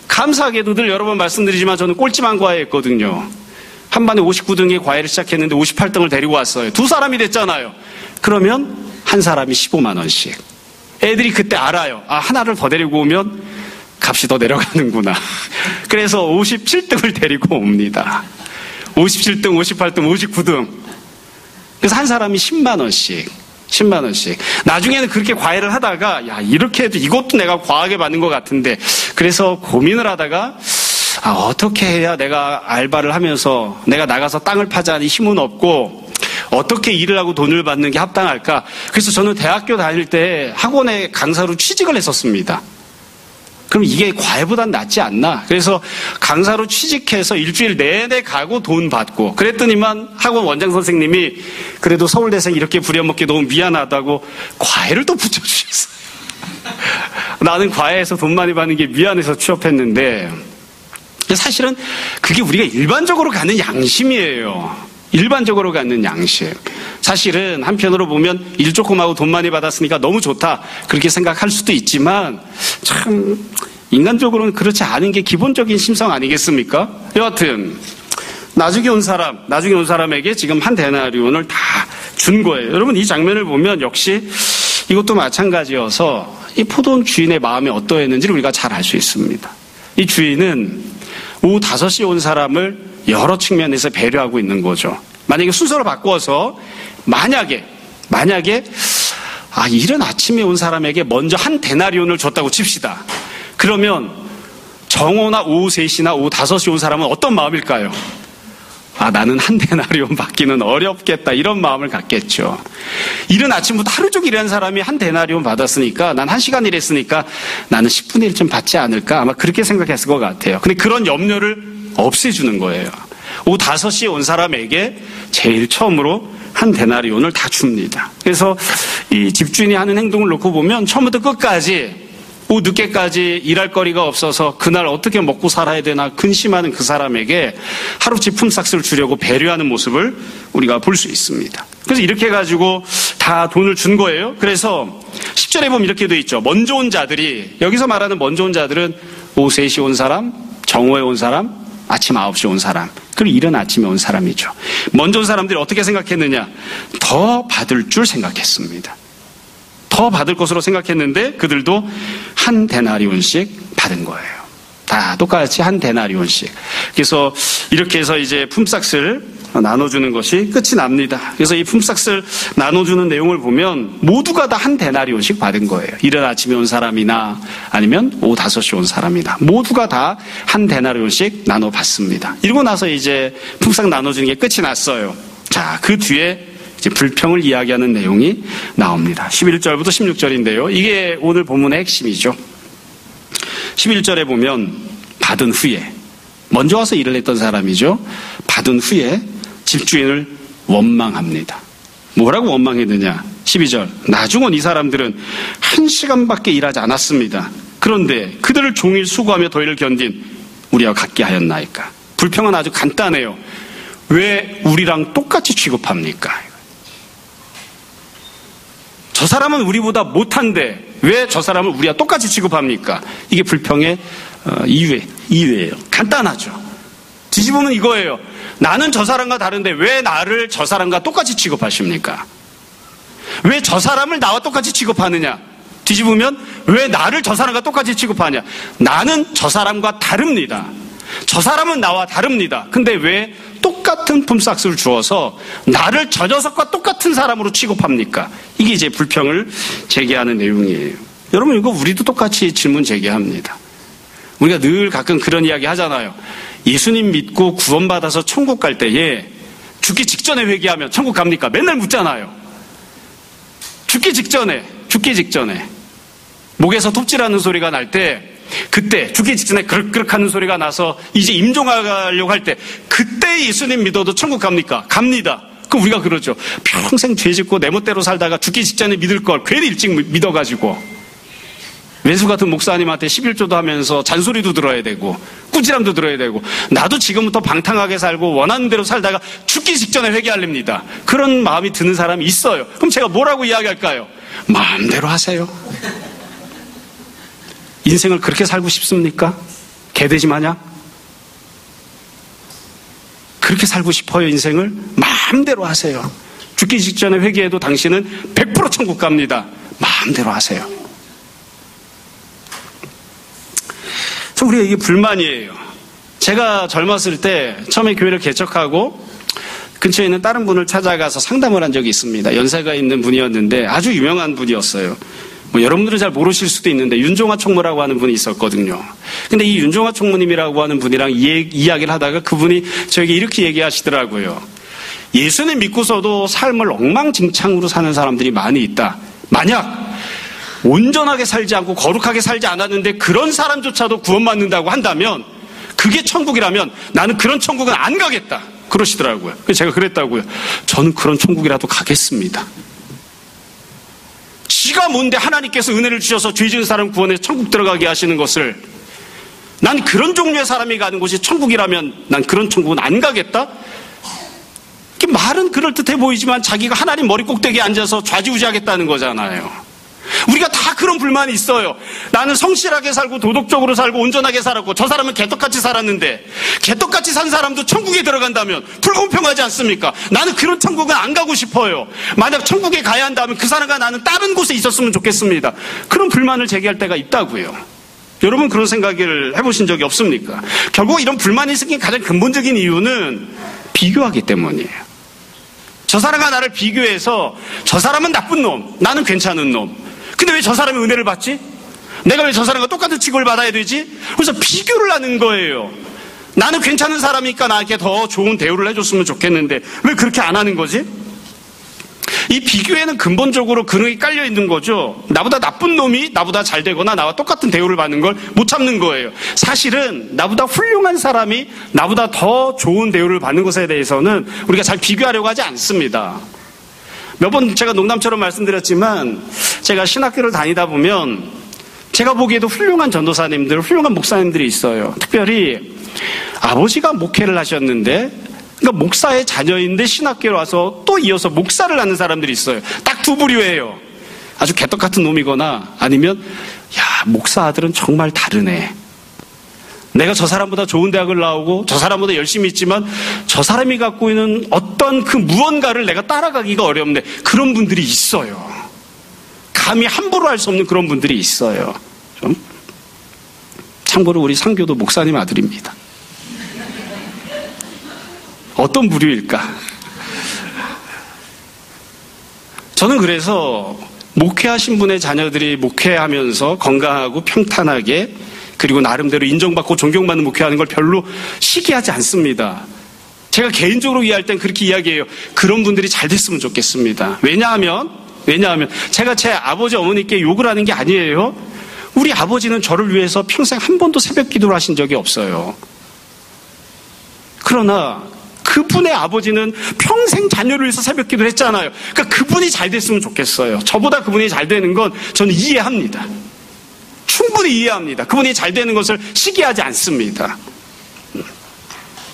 감사하게도 늘 여러 번 말씀드리지만 저는 꼴찌만 과외했거든요. 한 반에 59등의 과외를 시작했는데 58등을 데리고 왔어요. 2사람이 됐잖아요. 그러면 한 사람이 15만 원씩. 애들이 그때 알아요. 아, 하나를 더 데리고 오면 값이 더 내려가는구나. 그래서 57등을 데리고 옵니다. 57등, 58등, 59등. 그래서 한 사람이 10만 원씩. 나중에는 그렇게 과외를 하다가 야, 이렇게 해도 이것도 내가 과하게 받는 것 같은데 그래서 고민을 하다가 어떻게 해야 내가 알바를 하면서 내가 나가서 땅을 파자니 힘은 없고 어떻게 일을 하고 돈을 받는 게 합당할까? 그래서 저는 대학교 다닐 때 학원에 강사로 취직을 했었습니다. 그럼 이게 과외보단 낫지 않나? 그래서 강사로 취직해서 일주일 내내 가고 돈 받고 그랬더니만 학원 원장 선생님이 그래도 서울대생 이렇게 부려먹기 너무 미안하다고 과외를 또 붙여주셨어요. 나는 과외에서 돈 많이 받는 게 미안해서 취업했는데 사실은 그게 우리가 일반적으로 갖는 양심이에요. 일반적으로 갖는 양심. 사실은 한편으로 보면 일 조금 하고 돈 많이 받았으니까 너무 좋다 그렇게 생각할 수도 있지만 참 인간적으로는 그렇지 않은 게 기본적인 심성 아니겠습니까? 여하튼 나중에 온 사람에게 지금 한 데나리온을 다 준 거예요. 여러분 이 장면을 보면 역시 이것도 마찬가지여서 이 포도원 주인의 마음이 어떠했는지를 우리가 잘 알 수 있습니다. 이 주인은 오후 5시에 온 사람을 여러 측면에서 배려하고 있는 거죠. 만약에 순서를 바꾸어서 만약에 이른 아침에 온 사람에게 먼저 한 데나리온을 줬다고 칩시다. 그러면 정오나 오후 3시나 오후 5시 온 사람은 어떤 마음일까요? 나는 한 데나리온 받기는 어렵겠다 이런 마음을 갖겠죠. 이른 아침부터 하루 종일 일한 사람이 한 데나리온 받았으니까 난 1시간 일했으니까 나는 10분의 1좀 받지 않을까 아마 그렇게 생각했을 것 같아요. 근데 그런 염려를 없애주는 거예요. 오후 5시에 온 사람에게 제일 처음으로 한 데나리온을 다 줍니다. 그래서 이 집주인이 하는 행동을 놓고 보면 처음부터 끝까지 오후 늦게까지 일할 거리가 없어서 그날 어떻게 먹고 살아야 되나 근심하는 그 사람에게 하루치 품삯을 주려고 배려하는 모습을 우리가 볼 수 있습니다. 그래서 이렇게 해가지고 다 돈을 준 거예요. 그래서 10절에 보면 이렇게 돼 있죠. 먼저 온 자들이, 여기서 말하는 먼저 온 자들은 오후 3시 온 사람, 정오에 온 사람, 아침 9시 온 사람, 그리고 이른 아침에 온 사람이죠. 먼저 온 사람들이 어떻게 생각했느냐? 더 받을 줄 생각했습니다. 더 받을 것으로 생각했는데 그들도 한 데나리온씩 받은 거예요. 다 똑같이 한 데나리온씩. 그래서 이렇게 해서 이제 품삯을 나눠주는 것이 끝이 납니다. 그래서 이 품삯을 나눠주는 내용을 보면 모두가 다 한 데나리온씩 받은 거예요. 이른 아침에 온 사람이나 아니면 오후 5시 온 사람이나 모두가 다 한 데나리온씩 나눠 받습니다. 이러고 나서 이제 품삯 나눠주는 게 끝이 났어요. 자, 그 뒤에 이제 불평을 이야기하는 내용이 나옵니다. 11절부터 16절인데요. 이게 오늘 본문의 핵심이죠. 11절에 보면 받은 후에, 먼저 와서 일을 했던 사람이죠. 받은 후에 집주인을 원망합니다. 뭐라고 원망했느냐? 12절. 나중 온 이 사람들은 1시간밖에 일하지 않았습니다. 그런데 그들을 종일 수고하며 더위를 견딘 우리와 같게 하였나이까? 불평은 아주 간단해요. 왜 우리랑 똑같이 취급합니까? 저 사람은 우리보다 못한데 왜 저 사람을 우리와 똑같이 취급합니까? 이게 불평의 이유예요. 간단하죠. 뒤집으면 이거예요. 나는 저 사람과 다른데 왜 나를 저 사람과 똑같이 취급하십니까? 왜 저 사람을 나와 똑같이 취급하느냐? 뒤집으면 왜 나를 저 사람과 똑같이 취급하냐? 나는 저 사람과 다릅니다. 저 사람은 나와 다릅니다. 근데 왜 똑같은 품삯을 주어서 나를 저 녀석과 똑같은 사람으로 취급합니까? 이게 이제 불평을 제기하는 내용이에요. 여러분 이거 우리도 똑같이 질문 제기합니다. 우리가 늘 가끔 그런 이야기 하잖아요. 예수님 믿고 구원받아서 천국 갈 때에 죽기 직전에 회개하면 천국 갑니까? 맨날 묻잖아요. 죽기 직전에 목에서 톱질하는 소리가 날 때 그때 죽기 직전에 그럭그럭 하는 소리가 나서 이제 임종하려고 할 때 그때 예수님 믿어도 천국 갑니까? 갑니다. 그럼 우리가 그러죠. 평생 죄 짓고 내 멋대로 살다가 죽기 직전에 믿을 걸 괜히 일찍 믿어가지고 왼수 같은 목사님한테 11조도 하면서 잔소리도 들어야 되고 꾸지람도 들어야 되고 나도 지금부터 방탕하게 살고 원하는 대로 살다가 죽기 직전에 회개하렵니다. 그런 마음이 드는 사람이 있어요. 그럼 제가 뭐라고 이야기할까요? 마음대로 하세요. 인생을 그렇게 살고 싶습니까? 개돼지 마냥? 그렇게 살고 싶어요, 인생을? 마음대로 하세요. 죽기 직전에 회개해도 당신은 100% 천국 갑니다. 마음대로 하세요. 우리가 이게 불만이에요. 제가 젊었을 때 처음에 교회를 개척하고 근처에 있는 다른 분을 찾아가서 상담을 한 적이 있습니다. 연세가 있는 분이었는데 아주 유명한 분이었어요. 여러분들은 잘 모르실 수도 있는데 윤종화 총무라고 하는 분이 있었거든요. 근데 이 윤종화 총무님이라고 하는 분이랑 이야기를 하다가 그분이 저에게 이렇게 얘기하시더라고요. 예수님 믿고서도 삶을 엉망진창으로 사는 사람들이 많이 있다. 만약 온전하게 살지 않고 거룩하게 살지 않았는데 그런 사람조차도 구원받는다고 한다면 그게 천국이라면 나는 그런 천국은 안 가겠다. 그러시더라고요. 그래서 제가 그랬다고요. 저는 그런 천국이라도 가겠습니다. 지가 뭔데 하나님께서 은혜를 주셔서 죄 지은 사람 구원해서 천국 들어가게 하시는 것을, 난 그런 종류의 사람이 가는 곳이 천국이라면 난 그런 천국은 안 가겠다? 말은 그럴듯해 보이지만 자기가 하나님 머리 꼭대기에 앉아서 좌지우지하겠다는 거잖아요. 우리가 다 그런 불만이 있어요. 나는 성실하게 살고 도덕적으로 살고 온전하게 살았고 저 사람은 개떡같이 살았는데, 개떡같이 산 사람도 천국에 들어간다면 불공평하지 않습니까? 나는 그런 천국은 안 가고 싶어요. 만약 천국에 가야 한다면 그 사람과 나는 다른 곳에 있었으면 좋겠습니다. 그런 불만을 제기할 때가 있다고요. 여러분 그런 생각을 해보신 적이 없습니까? 결국 이런 불만이 생긴 가장 근본적인 이유는 비교하기 때문이에요. 저 사람과 나를 비교해서 저 사람은 나쁜 놈, 나는 괜찮은 놈. 근데 왜 저 사람이 은혜를 받지? 내가 왜 저 사람과 똑같은 취급을 받아야 되지? 그래서 비교를 하는 거예요. 나는 괜찮은 사람이니까 나에게 더 좋은 대우를 해줬으면 좋겠는데 왜 그렇게 안 하는 거지? 이 비교에는 근본적으로 근육이 깔려 있는 거죠. 나보다 나쁜 놈이 나보다 잘 되거나 나와 똑같은 대우를 받는 걸 못 참는 거예요. 사실은 나보다 훌륭한 사람이 나보다 더 좋은 대우를 받는 것에 대해서는 우리가 잘 비교하려고 하지 않습니다. 몇 번 제가 농담처럼 말씀드렸지만 제가 신학교를 다니다 보면 제가 보기에도 훌륭한 전도사님들, 훌륭한 목사님들이 있어요. 특별히 아버지가 목회를 하셨는데, 그러니까 목사의 자녀인데 신학교에 와서 또 이어서 목사를 하는 사람들이 있어요. 딱 두 부류예요. 아주 개떡 같은 놈이거나 아니면 야, 목사 아들은 정말 다르네. 내가 저 사람보다 좋은 대학을 나오고 저 사람보다 열심히 있지만 저 사람이 갖고 있는 어떤 그 무언가를 내가 따라가기가 어렵네. 그런 분들이 있어요. 감히 함부로 할 수 없는 그런 분들이 있어요. 좀 참고로 우리 상교도 목사님 아들입니다. 어떤 부류일까? 저는 그래서 목회하신 분의 자녀들이 목회하면서 건강하고 평탄하게 그리고 나름대로 인정받고 존경받는 목회하는 걸 별로 시기하지 않습니다. 제가 개인적으로 이해할 땐 그렇게 이야기해요. 그런 분들이 잘 됐으면 좋겠습니다. 왜냐하면 제가 제 아버지 어머니께 욕을 하는 게 아니에요. 우리 아버지는 저를 위해서 평생 한 번도 새벽 기도를 하신 적이 없어요. 그러나 그분의 아버지는 평생 자녀를 위해서 새벽 기도를 했잖아요. 그러니까 그분이 잘 됐으면 좋겠어요. 저보다 그분이 잘 되는 건 저는 이해합니다. 충분히 이해합니다. 그분이 잘 되는 것을 시기하지 않습니다.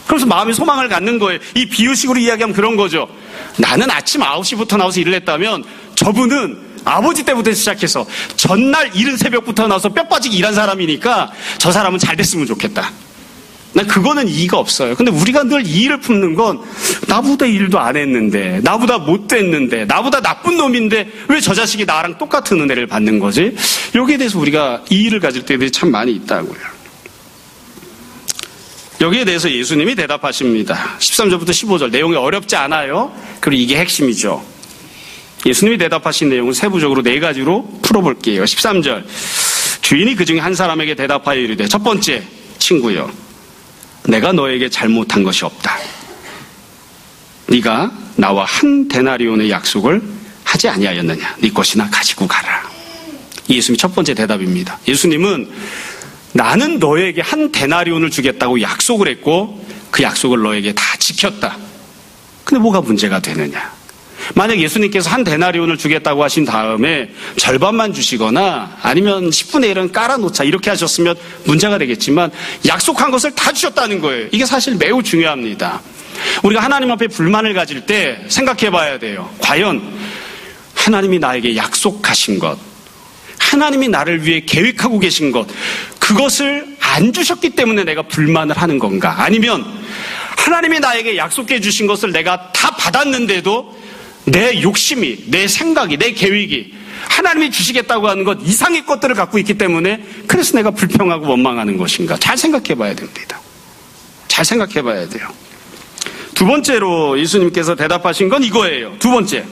그래서 마음의 소망을 갖는 거예요. 이 비유식으로 이야기하면 그런 거죠. 나는 아침 9시부터 나와서 일을 했다면 저분은 아버지 때부터 시작해서 전날 이른 새벽부터 나와서 뼈 빠지게 일한 사람이니까 저 사람은 잘 됐으면 좋겠다. 난 그거는 이의가 없어요. 근데 우리가 늘 이의를 품는 건 나보다 일도 안 했는데, 나보다 못 됐는데, 나보다 나쁜 놈인데 왜 저 자식이 나랑 똑같은 은혜를 받는 거지? 여기에 대해서 우리가 이의를 가질 때들이 참 많이 있다고요. 여기에 대해서 예수님이 대답하십니다. 13절부터 15절 내용이 어렵지 않아요. 그리고 이게 핵심이죠. 예수님이 대답하신 내용은 세부적으로 4가지로 풀어볼게요. 13절 주인이 그 중에 한 사람에게 대답하여 이르되 첫 번째, 친구여, 내가 너에게 잘못한 것이 없다. 네가 나와 한 데나리온의 약속을 하지 아니하였느냐. 네 것이나 가지고 가라. 예수님이 첫 번째 대답입니다. 예수님은 나는 너에게 한 데나리온을 주겠다고 약속을 했고 그 약속을 너에게 다 지켰다. 근데 뭐가 문제가 되느냐. 만약 예수님께서 한 데나리온을 주겠다고 하신 다음에 절반만 주시거나 아니면 10분의 1은 깔아놓자 이렇게 하셨으면 문제가 되겠지만 약속한 것을 다 주셨다는 거예요. 이게 사실 매우 중요합니다. 우리가 하나님 앞에 불만을 가질 때 생각해 봐야 돼요. 과연 하나님이 나에게 약속하신 것, 하나님이 나를 위해 계획하고 계신 것, 그것을 안 주셨기 때문에 내가 불만을 하는 건가? 아니면 하나님이 나에게 약속해 주신 것을 내가 다 받았는데도 내 욕심이, 내 생각이, 내 계획이 하나님이 주시겠다고 하는 것 이상의 것들을 갖고 있기 때문에 그래서 내가 불평하고 원망하는 것인가? 잘 생각해 봐야 됩니다. 잘 생각해 봐야 돼요. 두 번째로 예수님께서 대답하신 건 이거예요. 두 번째.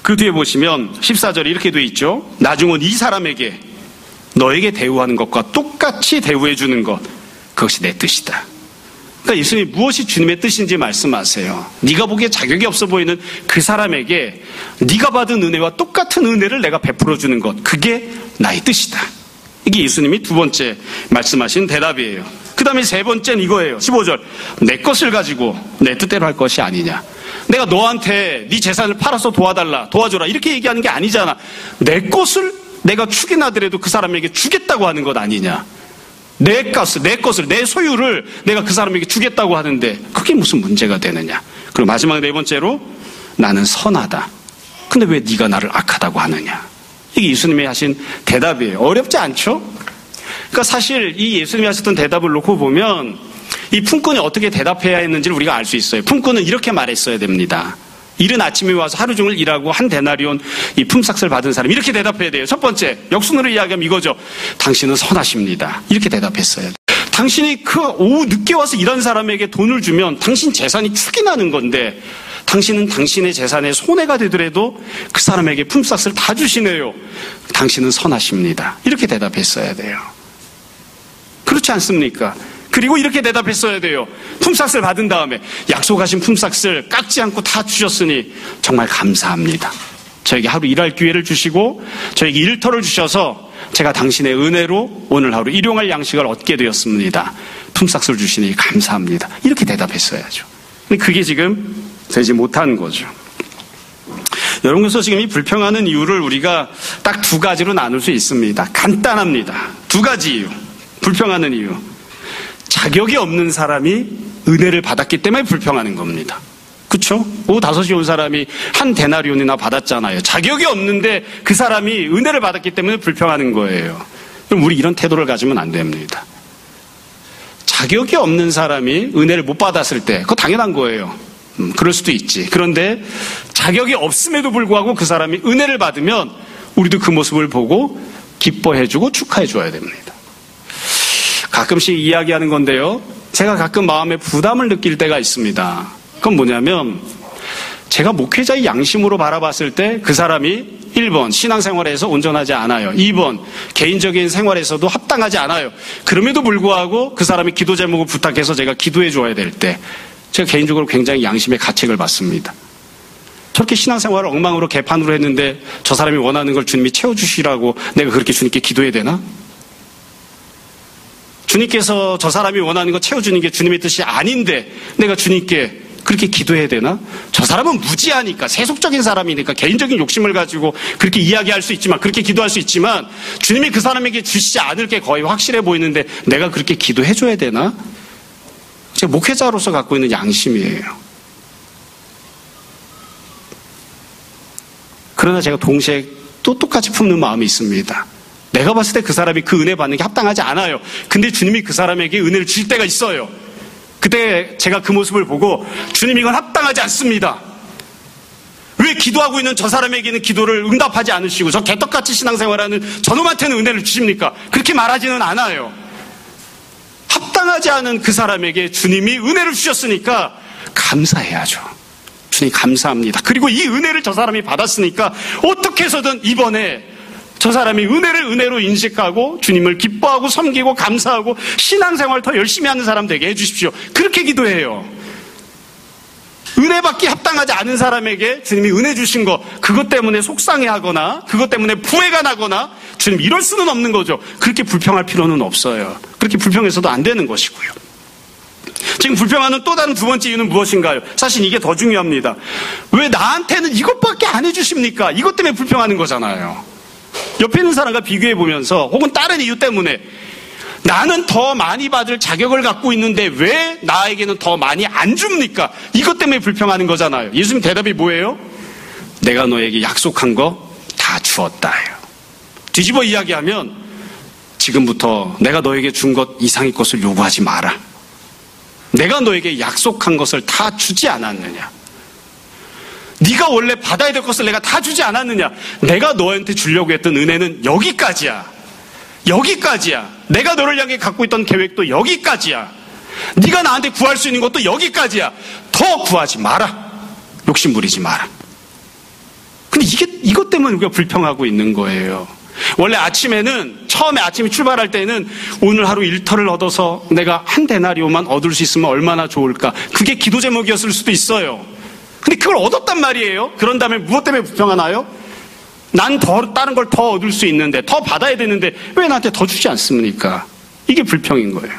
그 뒤에 보시면 14절에 이렇게 돼 있죠. 나중은 이 사람에게 너에게 대우하는 것과 똑같이 대우해 주는 것, 그것이 내 뜻이다. 그러니까 예수님이 무엇이 주님의 뜻인지 말씀하세요. 네가 보기에 자격이 없어 보이는 그 사람에게 네가 받은 은혜와 똑같은 은혜를 내가 베풀어 주는 것, 그게 나의 뜻이다. 이게 예수님이 두 번째 말씀하신 대답이에요. 그 다음에 세 번째는 이거예요. 15절 내 것을 가지고 내 뜻대로 할 것이 아니냐. 내가 너한테 네 재산을 팔아서 도와줘라 이렇게 얘기하는 게 아니잖아. 내 것을 내가 축인하더라도 그 사람에게 주겠다고 하는 것 아니냐. 내 것을 내 소유를 내가 그 사람에게 주겠다고 하는데 그게 무슨 문제가 되느냐. 그리고 마지막 네 번째로 나는 선하다. 근데 왜 네가 나를 악하다고 하느냐. 이게 예수님이 하신 대답이에요. 어렵지 않죠? 그러니까 사실 이 예수님이 하셨던 대답을 놓고 보면 이 품꾼이 어떻게 대답해야 했는지를 우리가 알 수 있어요. 품꾼은 이렇게 말했어야 됩니다. 이른 아침에 와서 하루 종일 일하고 한 데나리온 이 품삯을 받은 사람이 이렇게 대답해야 돼요. 첫 번째, 역순으로 이야기하면 이거죠. 당신은 선하십니다. 이렇게 대답했어야 돼요. 당신이 그 오후 늦게 와서 일한 사람에게 돈을 주면 당신 재산이 축이나는 건데 당신은 당신의 재산에 손해가 되더라도 그 사람에게 품삯을 다 주시네요. 당신은 선하십니다. 이렇게 대답했어야 돼요. 그렇지 않습니까? 그리고 이렇게 대답했어야 돼요. 품삯을 받은 다음에 약속하신 품삯을 깎지 않고 다 주셨으니 정말 감사합니다. 저에게 하루 일할 기회를 주시고 저에게 일터를 주셔서 제가 당신의 은혜로 오늘 하루 일용할 양식을 얻게 되었습니다. 품삯을 주시니 감사합니다. 이렇게 대답했어야죠. 근데 그게 지금 되지 못한 거죠. 여러분께서 지금 이 불평하는 이유를 우리가 딱 두 가지로 나눌 수 있습니다. 간단합니다. 두 가지 이유. 불평하는 이유. 자격이 없는 사람이 은혜를 받았기 때문에 불평하는 겁니다. 그렇죠? 오후 5시에 온 사람이 한 데나리온이나 받았잖아요. 자격이 없는데 그 사람이 은혜를 받았기 때문에 불평하는 거예요. 그럼 우리 이런 태도를 가지면 안 됩니다. 자격이 없는 사람이 은혜를 못 받았을 때 그거 당연한 거예요. 그럴 수도 있지. 그런데 자격이 없음에도 불구하고 그 사람이 은혜를 받으면 우리도 그 모습을 보고 기뻐해주고 축하해줘야 됩니다. 가끔씩 이야기하는 건데요. 제가 가끔 마음에 부담을 느낄 때가 있습니다. 그건 뭐냐면 제가 목회자의 양심으로 바라봤을 때 그 사람이 1번 신앙생활에서 온전하지 않아요. 2번 개인적인 생활에서도 합당하지 않아요. 그럼에도 불구하고 그 사람이 기도 제목을 부탁해서 제가 기도해 줘야 될 때 제가 개인적으로 굉장히 양심의 가책을 받습니다. 저렇게 신앙생활을 엉망으로 개판으로 했는데 저 사람이 원하는 걸 주님이 채워주시라고 내가 그렇게 주님께 기도해야 되나? 주님께서 저 사람이 원하는 거 채워주는 게 주님의 뜻이 아닌데 내가 주님께 그렇게 기도해야 되나? 저 사람은 무지하니까 세속적인 사람이니까 개인적인 욕심을 가지고 그렇게 이야기할 수 있지만 그렇게 기도할 수 있지만 주님이 그 사람에게 주시지 않을 게 거의 확실해 보이는데 내가 그렇게 기도해줘야 되나? 제가 목회자로서 갖고 있는 양심이에요. 그러나 제가 동시에 또 똑같이 품는 마음이 있습니다. 내가 봤을 때 그 사람이 그 은혜 받는 게 합당하지 않아요. 근데 주님이 그 사람에게 은혜를 주실 때가 있어요. 그때 제가 그 모습을 보고 주님 이건 합당하지 않습니다. 왜 기도하고 있는 저 사람에게는 기도를 응답하지 않으시고 저 개떡같이 신앙생활하는 저놈한테는 은혜를 주십니까? 그렇게 말하지는 않아요. 합당하지 않은 그 사람에게 주님이 은혜를 주셨으니까 감사해야죠. 주님 감사합니다. 그리고 이 은혜를 저 사람이 받았으니까 어떻게 해서든 이번에 저 사람이 은혜를 은혜로 인식하고 주님을 기뻐하고 섬기고 감사하고 신앙생활 더 열심히 하는 사람 되게 해주십시오. 그렇게 기도해요. 은혜 받기 합당하지 않은 사람에게 주님이 은혜 주신 거 그것 때문에 속상해하거나 그것 때문에 부해가 나거나 주님 이럴 수는 없는 거죠. 그렇게 불평할 필요는 없어요. 그렇게 불평해서도 안 되는 것이고요. 지금 불평하는 또 다른 두 번째 이유는 무엇인가요? 사실 이게 더 중요합니다. 왜 나한테는 이것밖에 안 해주십니까? 이것 때문에 불평하는 거잖아요. 옆에 있는 사람과 비교해 보면서 혹은 다른 이유 때문에 나는 더 많이 받을 자격을 갖고 있는데 왜 나에게는 더 많이 안 줍니까? 이것 때문에 불평하는 거잖아요. 예수님 대답이 뭐예요? 내가 너에게 약속한 거 다 주었다예요. 뒤집어 이야기하면 지금부터 내가 너에게 준 것 이상의 것을 요구하지 마라. 내가 너에게 약속한 것을 다 주지 않았느냐? 네가 원래 받아야 될 것을 내가 다 주지 않았느냐? 내가 너한테 주려고 했던 은혜는 여기까지야. 여기까지야. 내가 너를 향해 갖고 있던 계획도 여기까지야. 네가 나한테 구할 수 있는 것도 여기까지야. 더 구하지 마라. 욕심 부리지 마라. 근데 이것 때문에 우리가 불평하고 있는 거예요. 원래 처음에 아침에 출발할 때는 오늘 하루 일터를 얻어서 내가 한 데나리오만 얻을 수 있으면 얼마나 좋을까. 그게 기도 제목이었을 수도 있어요. 근데 그걸 얻었단 말이에요. 그런 다음에 무엇 때문에 불평하나요? 난 다른 걸 더 얻을 수 있는데, 더 받아야 되는데 왜 나한테 더 주지 않습니까? 이게 불평인 거예요.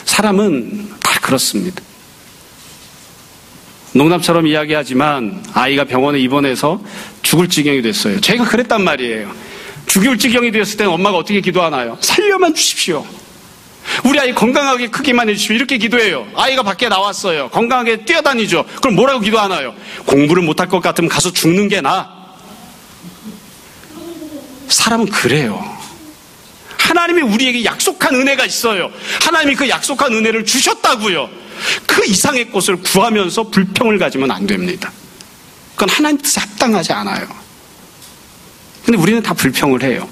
사람은 다 그렇습니다. 농담처럼 이야기하지만 아이가 병원에 입원해서 죽을 지경이 됐어요. 제가 그랬단 말이에요. 죽을 지경이 되었을 때는 엄마가 어떻게 기도하나요? 살려만 주십시오. 우리 아이 건강하게 크기만 해주십시오. 이렇게 기도해요. 아이가 밖에 나왔어요. 건강하게 뛰어다니죠. 그럼 뭐라고 기도하나요? 공부를 못할 것 같으면 가서 죽는 게 나아. 사람은 그래요. 하나님이 우리에게 약속한 은혜가 있어요. 하나님이 그 약속한 은혜를 주셨다고요. 그 이상의 것을 구하면서 불평을 가지면 안 됩니다. 그건 하나님 뜻에 합당하지 않아요. 근데 우리는 다 불평을 해요.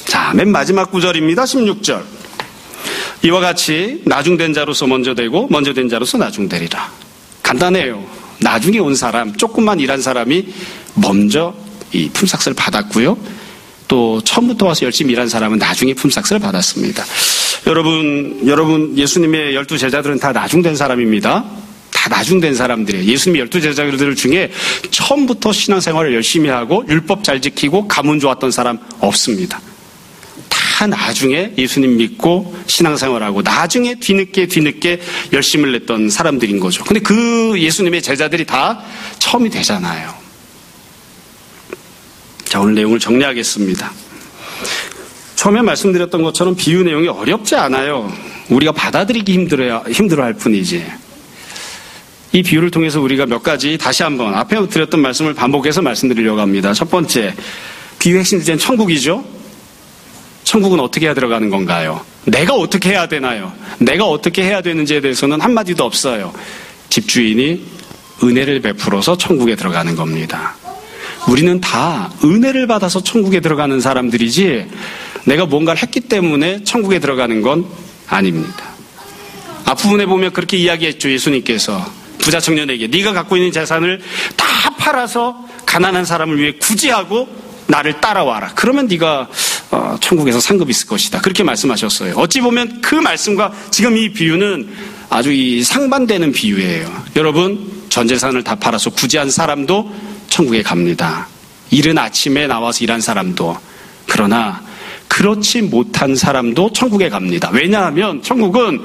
자, 맨 마지막 구절입니다. 16절. 이와 같이 나중된 자로서 먼저 되고 먼저 된 자로서 나중되리라. 간단해요. 나중에 온 사람, 조금만 일한 사람이 먼저 이 품삯을 받았고요. 또 처음부터 와서 열심히 일한 사람은 나중에 품삯을 받았습니다. 여러분 예수님의 12제자들은 다 나중된 사람입니다. 다 나중된 사람들이에요. 예수님의 12제자들 중에 처음부터 신앙생활을 열심히 하고 율법 잘 지키고 가문 좋았던 사람 없습니다. 다 나중에 예수님 믿고 신앙생활하고 나중에 뒤늦게 열심을 냈던 사람들인 거죠. 근데 그 예수님의 제자들이 다 처음이 되잖아요. 자, 오늘 내용을 정리하겠습니다. 처음에 말씀드렸던 것처럼 비유 내용이 어렵지 않아요. 우리가 받아들이기 힘들어할 뿐이지. 이 비유를 통해서 우리가 몇 가지 다시 한번 앞에 드렸던 말씀을 반복해서 말씀드리려고 합니다. 첫 번째, 비유의 핵심 주제는 천국이죠. 천국은 어떻게 해야 들어가는 건가요? 내가 어떻게 해야 되나요? 내가 어떻게 해야 되는지에 대해서는 한마디도 없어요. 집주인이 은혜를 베풀어서 천국에 들어가는 겁니다. 우리는 다 은혜를 받아서 천국에 들어가는 사람들이지 내가 뭔가를 했기 때문에 천국에 들어가는 건 아닙니다. 앞부분에 보면 그렇게 이야기했죠. 예수님께서 부자 청년에게 네가 갖고 있는 재산을 다 팔아서 가난한 사람을 위해 구제하고 나를 따라와라. 그러면 네가 천국에서 상급이 있을 것이다. 그렇게 말씀하셨어요. 어찌 보면 그 말씀과 지금 이 비유는 아주 이 상반되는 비유예요. 여러분, 전 재산을 다 팔아서 구제한 사람도 천국에 갑니다. 이른 아침에 나와서 일한 사람도. 그러나 그렇지 못한 사람도 천국에 갑니다. 왜냐하면 천국은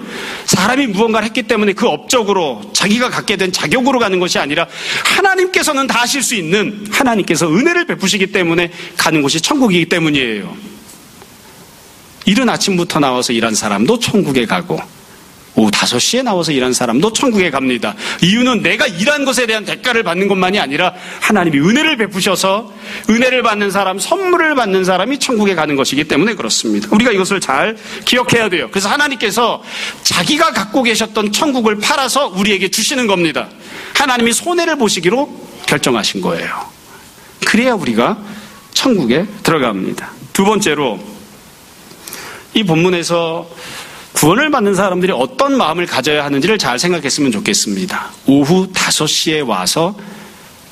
사람이 무언가를 했기 때문에 그 업적으로 자기가 갖게 된 자격으로 가는 것이 아니라 하나님께서는 다 하실 수 있는 하나님께서 은혜를 베푸시기 때문에 가는 곳이 천국이기 때문이에요. 이른 아침부터 나와서 일한 사람도 천국에 가고 오후 5시에 나와서 일한 사람도 천국에 갑니다. 이유는 내가 일한 것에 대한 대가를 받는 것만이 아니라 하나님이 은혜를 베푸셔서 은혜를 받는 사람, 선물을 받는 사람이 천국에 가는 것이기 때문에 그렇습니다. 우리가 이것을 잘 기억해야 돼요. 그래서 하나님께서 자기가 갖고 계셨던 천국을 팔아서 우리에게 주시는 겁니다. 하나님이 손해를 보시기로 결정하신 거예요. 그래야 우리가 천국에 들어갑니다. 두 번째로 이 본문에서 구원을 받는 사람들이 어떤 마음을 가져야 하는지를 잘 생각했으면 좋겠습니다. 오후 5시에 와서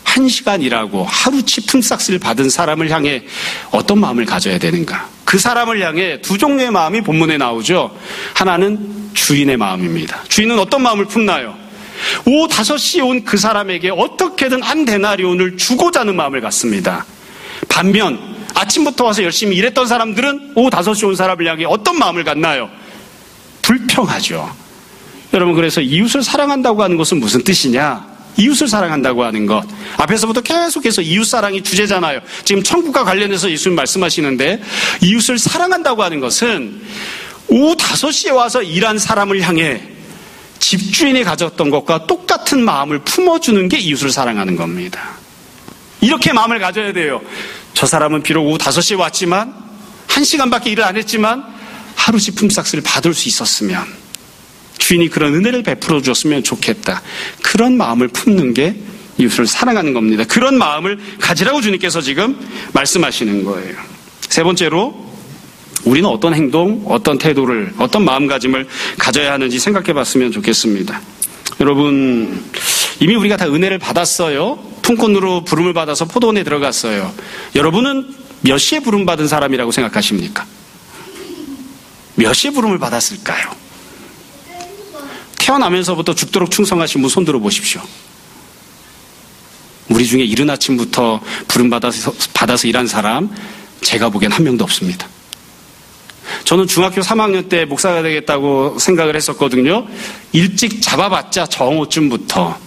1시간 일하고 하루치 품삯을 받은 사람을 향해 어떤 마음을 가져야 되는가? 그 사람을 향해 두 종류의 마음이 본문에 나오죠. 하나는 주인의 마음입니다. 주인은 어떤 마음을 품나요? 오후 5시에 온 그 사람에게 어떻게든 한 데나리온을 주고자 하는 마음을 갖습니다. 반면 아침부터 와서 열심히 일했던 사람들은 오후 5시에 온 사람을 향해 어떤 마음을 갖나요? 불평하죠. 여러분, 그래서 이웃을 사랑한다고 하는 것은 무슨 뜻이냐? 이웃을 사랑한다고 하는 것. 앞에서부터 계속해서 이웃사랑이 주제잖아요. 지금 천국과 관련해서 예수님 말씀하시는데 이웃을 사랑한다고 하는 것은 오후 5시에 와서 일한 사람을 향해 집주인이 가졌던 것과 똑같은 마음을 품어주는 게 이웃을 사랑하는 겁니다. 이렇게 마음을 가져야 돼요. 저 사람은 비록 오후 5시에 왔지만 1시간밖에 일을 안 했지만 하루씩 품삯을 받을 수 있었으면, 주인이 그런 은혜를 베풀어 주었으면 좋겠다. 그런 마음을 품는 게 이웃을 사랑하는 겁니다. 그런 마음을 가지라고 주님께서 지금 말씀하시는 거예요. 세 번째로 우리는 어떤 행동, 어떤 태도를, 어떤 마음가짐을 가져야 하는지 생각해 봤으면 좋겠습니다. 여러분, 이미 우리가 다 은혜를 받았어요. 품꾼으로 부름을 받아서 포도원에 들어갔어요. 여러분은 몇 시에 부름받은 사람이라고 생각하십니까? 몇 시에 부름을 받았을까요? 태어나면서부터 죽도록 충성하신 분 손 들어보십시오. 우리 중에 이른 아침부터 부름받아서 일한 사람 제가 보기엔 한 명도 없습니다. 저는 중학교 3학년 때 목사가 되겠다고 생각을 했었거든요. 일찍 잡아봤자 정오쯤부터,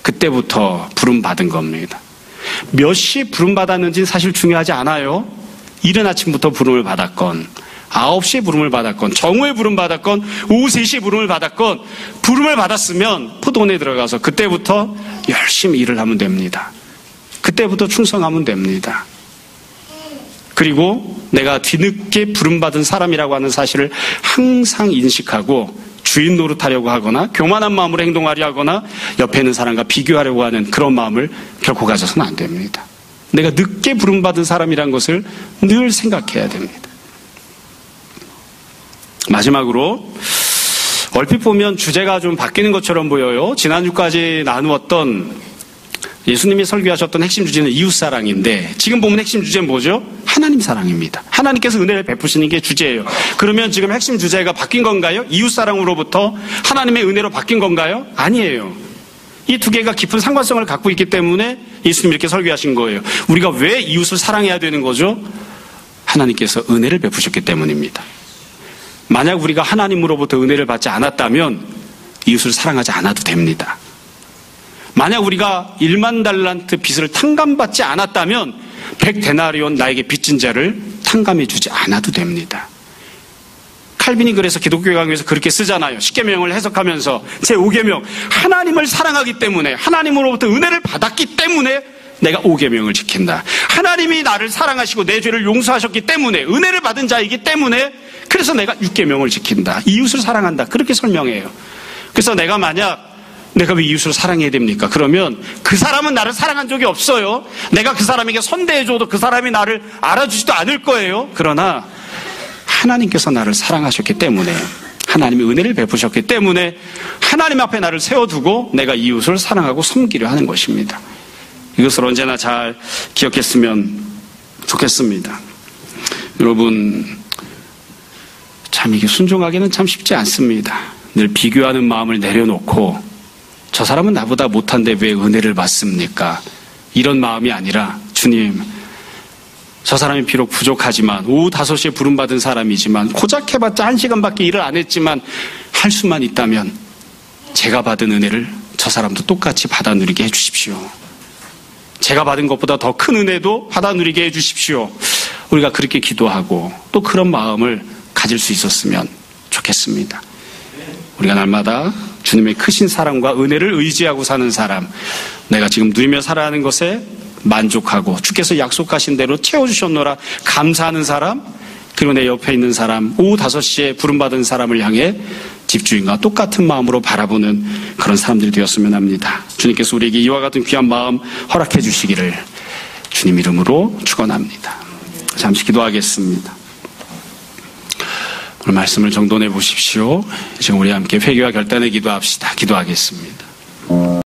그때부터 부름 받은 겁니다. 몇 시에 부름 받았는지는 사실 중요하지 않아요. 이른 아침부터 부름을 받았건 9시에 부름을 받았건 정오에 부름 받았건 오후 3시에 부름을 받았건 부름을 받았으면 포도원에 들어가서 그때부터 열심히 일을 하면 됩니다. 그때부터 충성하면 됩니다. 그리고 내가 뒤늦게 부름받은 사람이라고 하는 사실을 항상 인식하고 주인 노릇하려고 하거나 교만한 마음으로 행동하려 하거나 옆에 있는 사람과 비교하려고 하는 그런 마음을 결코 가져서는 안 됩니다. 내가 늦게 부름받은 사람이란 것을 늘 생각해야 됩니다. 마지막으로 얼핏 보면 주제가 좀 바뀌는 것처럼 보여요. 지난주까지 나누었던 예수님이 설교하셨던 핵심 주제는 이웃사랑인데 지금 보면 핵심 주제는 뭐죠? 하나님 사랑입니다. 하나님께서 은혜를 베푸시는 게 주제예요. 그러면 지금 핵심 주제가 바뀐 건가요? 이웃사랑으로부터 하나님의 은혜로 바뀐 건가요? 아니에요. 이 두 개가 깊은 상관성을 갖고 있기 때문에 예수님이 이렇게 설교하신 거예요. 우리가 왜 이웃을 사랑해야 되는 거죠? 하나님께서 은혜를 베푸셨기 때문입니다. 만약 우리가 하나님으로부터 은혜를 받지 않았다면 이웃을 사랑하지 않아도 됩니다. 만약 우리가 1만 달란트 빚을 탕감받지 않았다면 100데나리온 나에게 빚진 자를 탕감해 주지 않아도 됩니다. 칼빈이 그래서 기독교 강요에서 그렇게 쓰잖아요. 십계명을 해석하면서 제5계명 하나님을 사랑하기 때문에 하나님으로부터 은혜를 받았기 때문에 내가 5계명을 지킨다. 하나님이 나를 사랑하시고 내 죄를 용서하셨기 때문에 은혜를 받은 자이기 때문에 그래서 내가 6계명을 지킨다. 이웃을 사랑한다. 그렇게 설명해요. 그래서 내가 왜 이웃을 사랑해야 됩니까? 그러면 그 사람은 나를 사랑한 적이 없어요. 내가 그 사람에게 선대해줘도 그 사람이 나를 알아주지도 않을 거예요. 그러나 하나님께서 나를 사랑하셨기 때문에 하나님의 은혜를 베푸셨기 때문에 하나님 앞에 나를 세워두고 내가 이웃을 사랑하고 섬기려 하는 것입니다. 이것을 언제나 잘 기억했으면 좋겠습니다. 여러분, 참 이게 순종하기는 참 쉽지 않습니다. 늘 비교하는 마음을 내려놓고 저 사람은 나보다 못한데 왜 은혜를 받습니까? 이런 마음이 아니라 주님, 저 사람이 비록 부족하지만 오후 5시에 부름받은 사람이지만 고작 해봤자 1시간밖에 일을 안 했지만 할 수만 있다면 제가 받은 은혜를 저 사람도 똑같이 받아 누리게 해주십시오. 제가 받은 것보다 더 큰 은혜도 받아 누리게 해주십시오. 우리가 그렇게 기도하고 또 그런 마음을 가질 수 있었으면 좋겠습니다. 우리가 날마다 주님의 크신 사랑과 은혜를 의지하고 사는 사람, 내가 지금 누리며 살아가는 것에 만족하고 주께서 약속하신 대로 채워주셨노라 감사하는 사람, 그리고 내 옆에 있는 사람, 오후 5시에 부름받은 사람을 향해 집주인과 똑같은 마음으로 바라보는 그런 사람들이 되었으면 합니다. 주님께서 우리에게 이와 같은 귀한 마음 허락해 주시기를 주님 이름으로 축원합니다. 잠시 기도하겠습니다. 오늘 말씀을 정돈해 보십시오. 지금 우리 함께 회개와 결단의 기도합시다. 기도하겠습니다.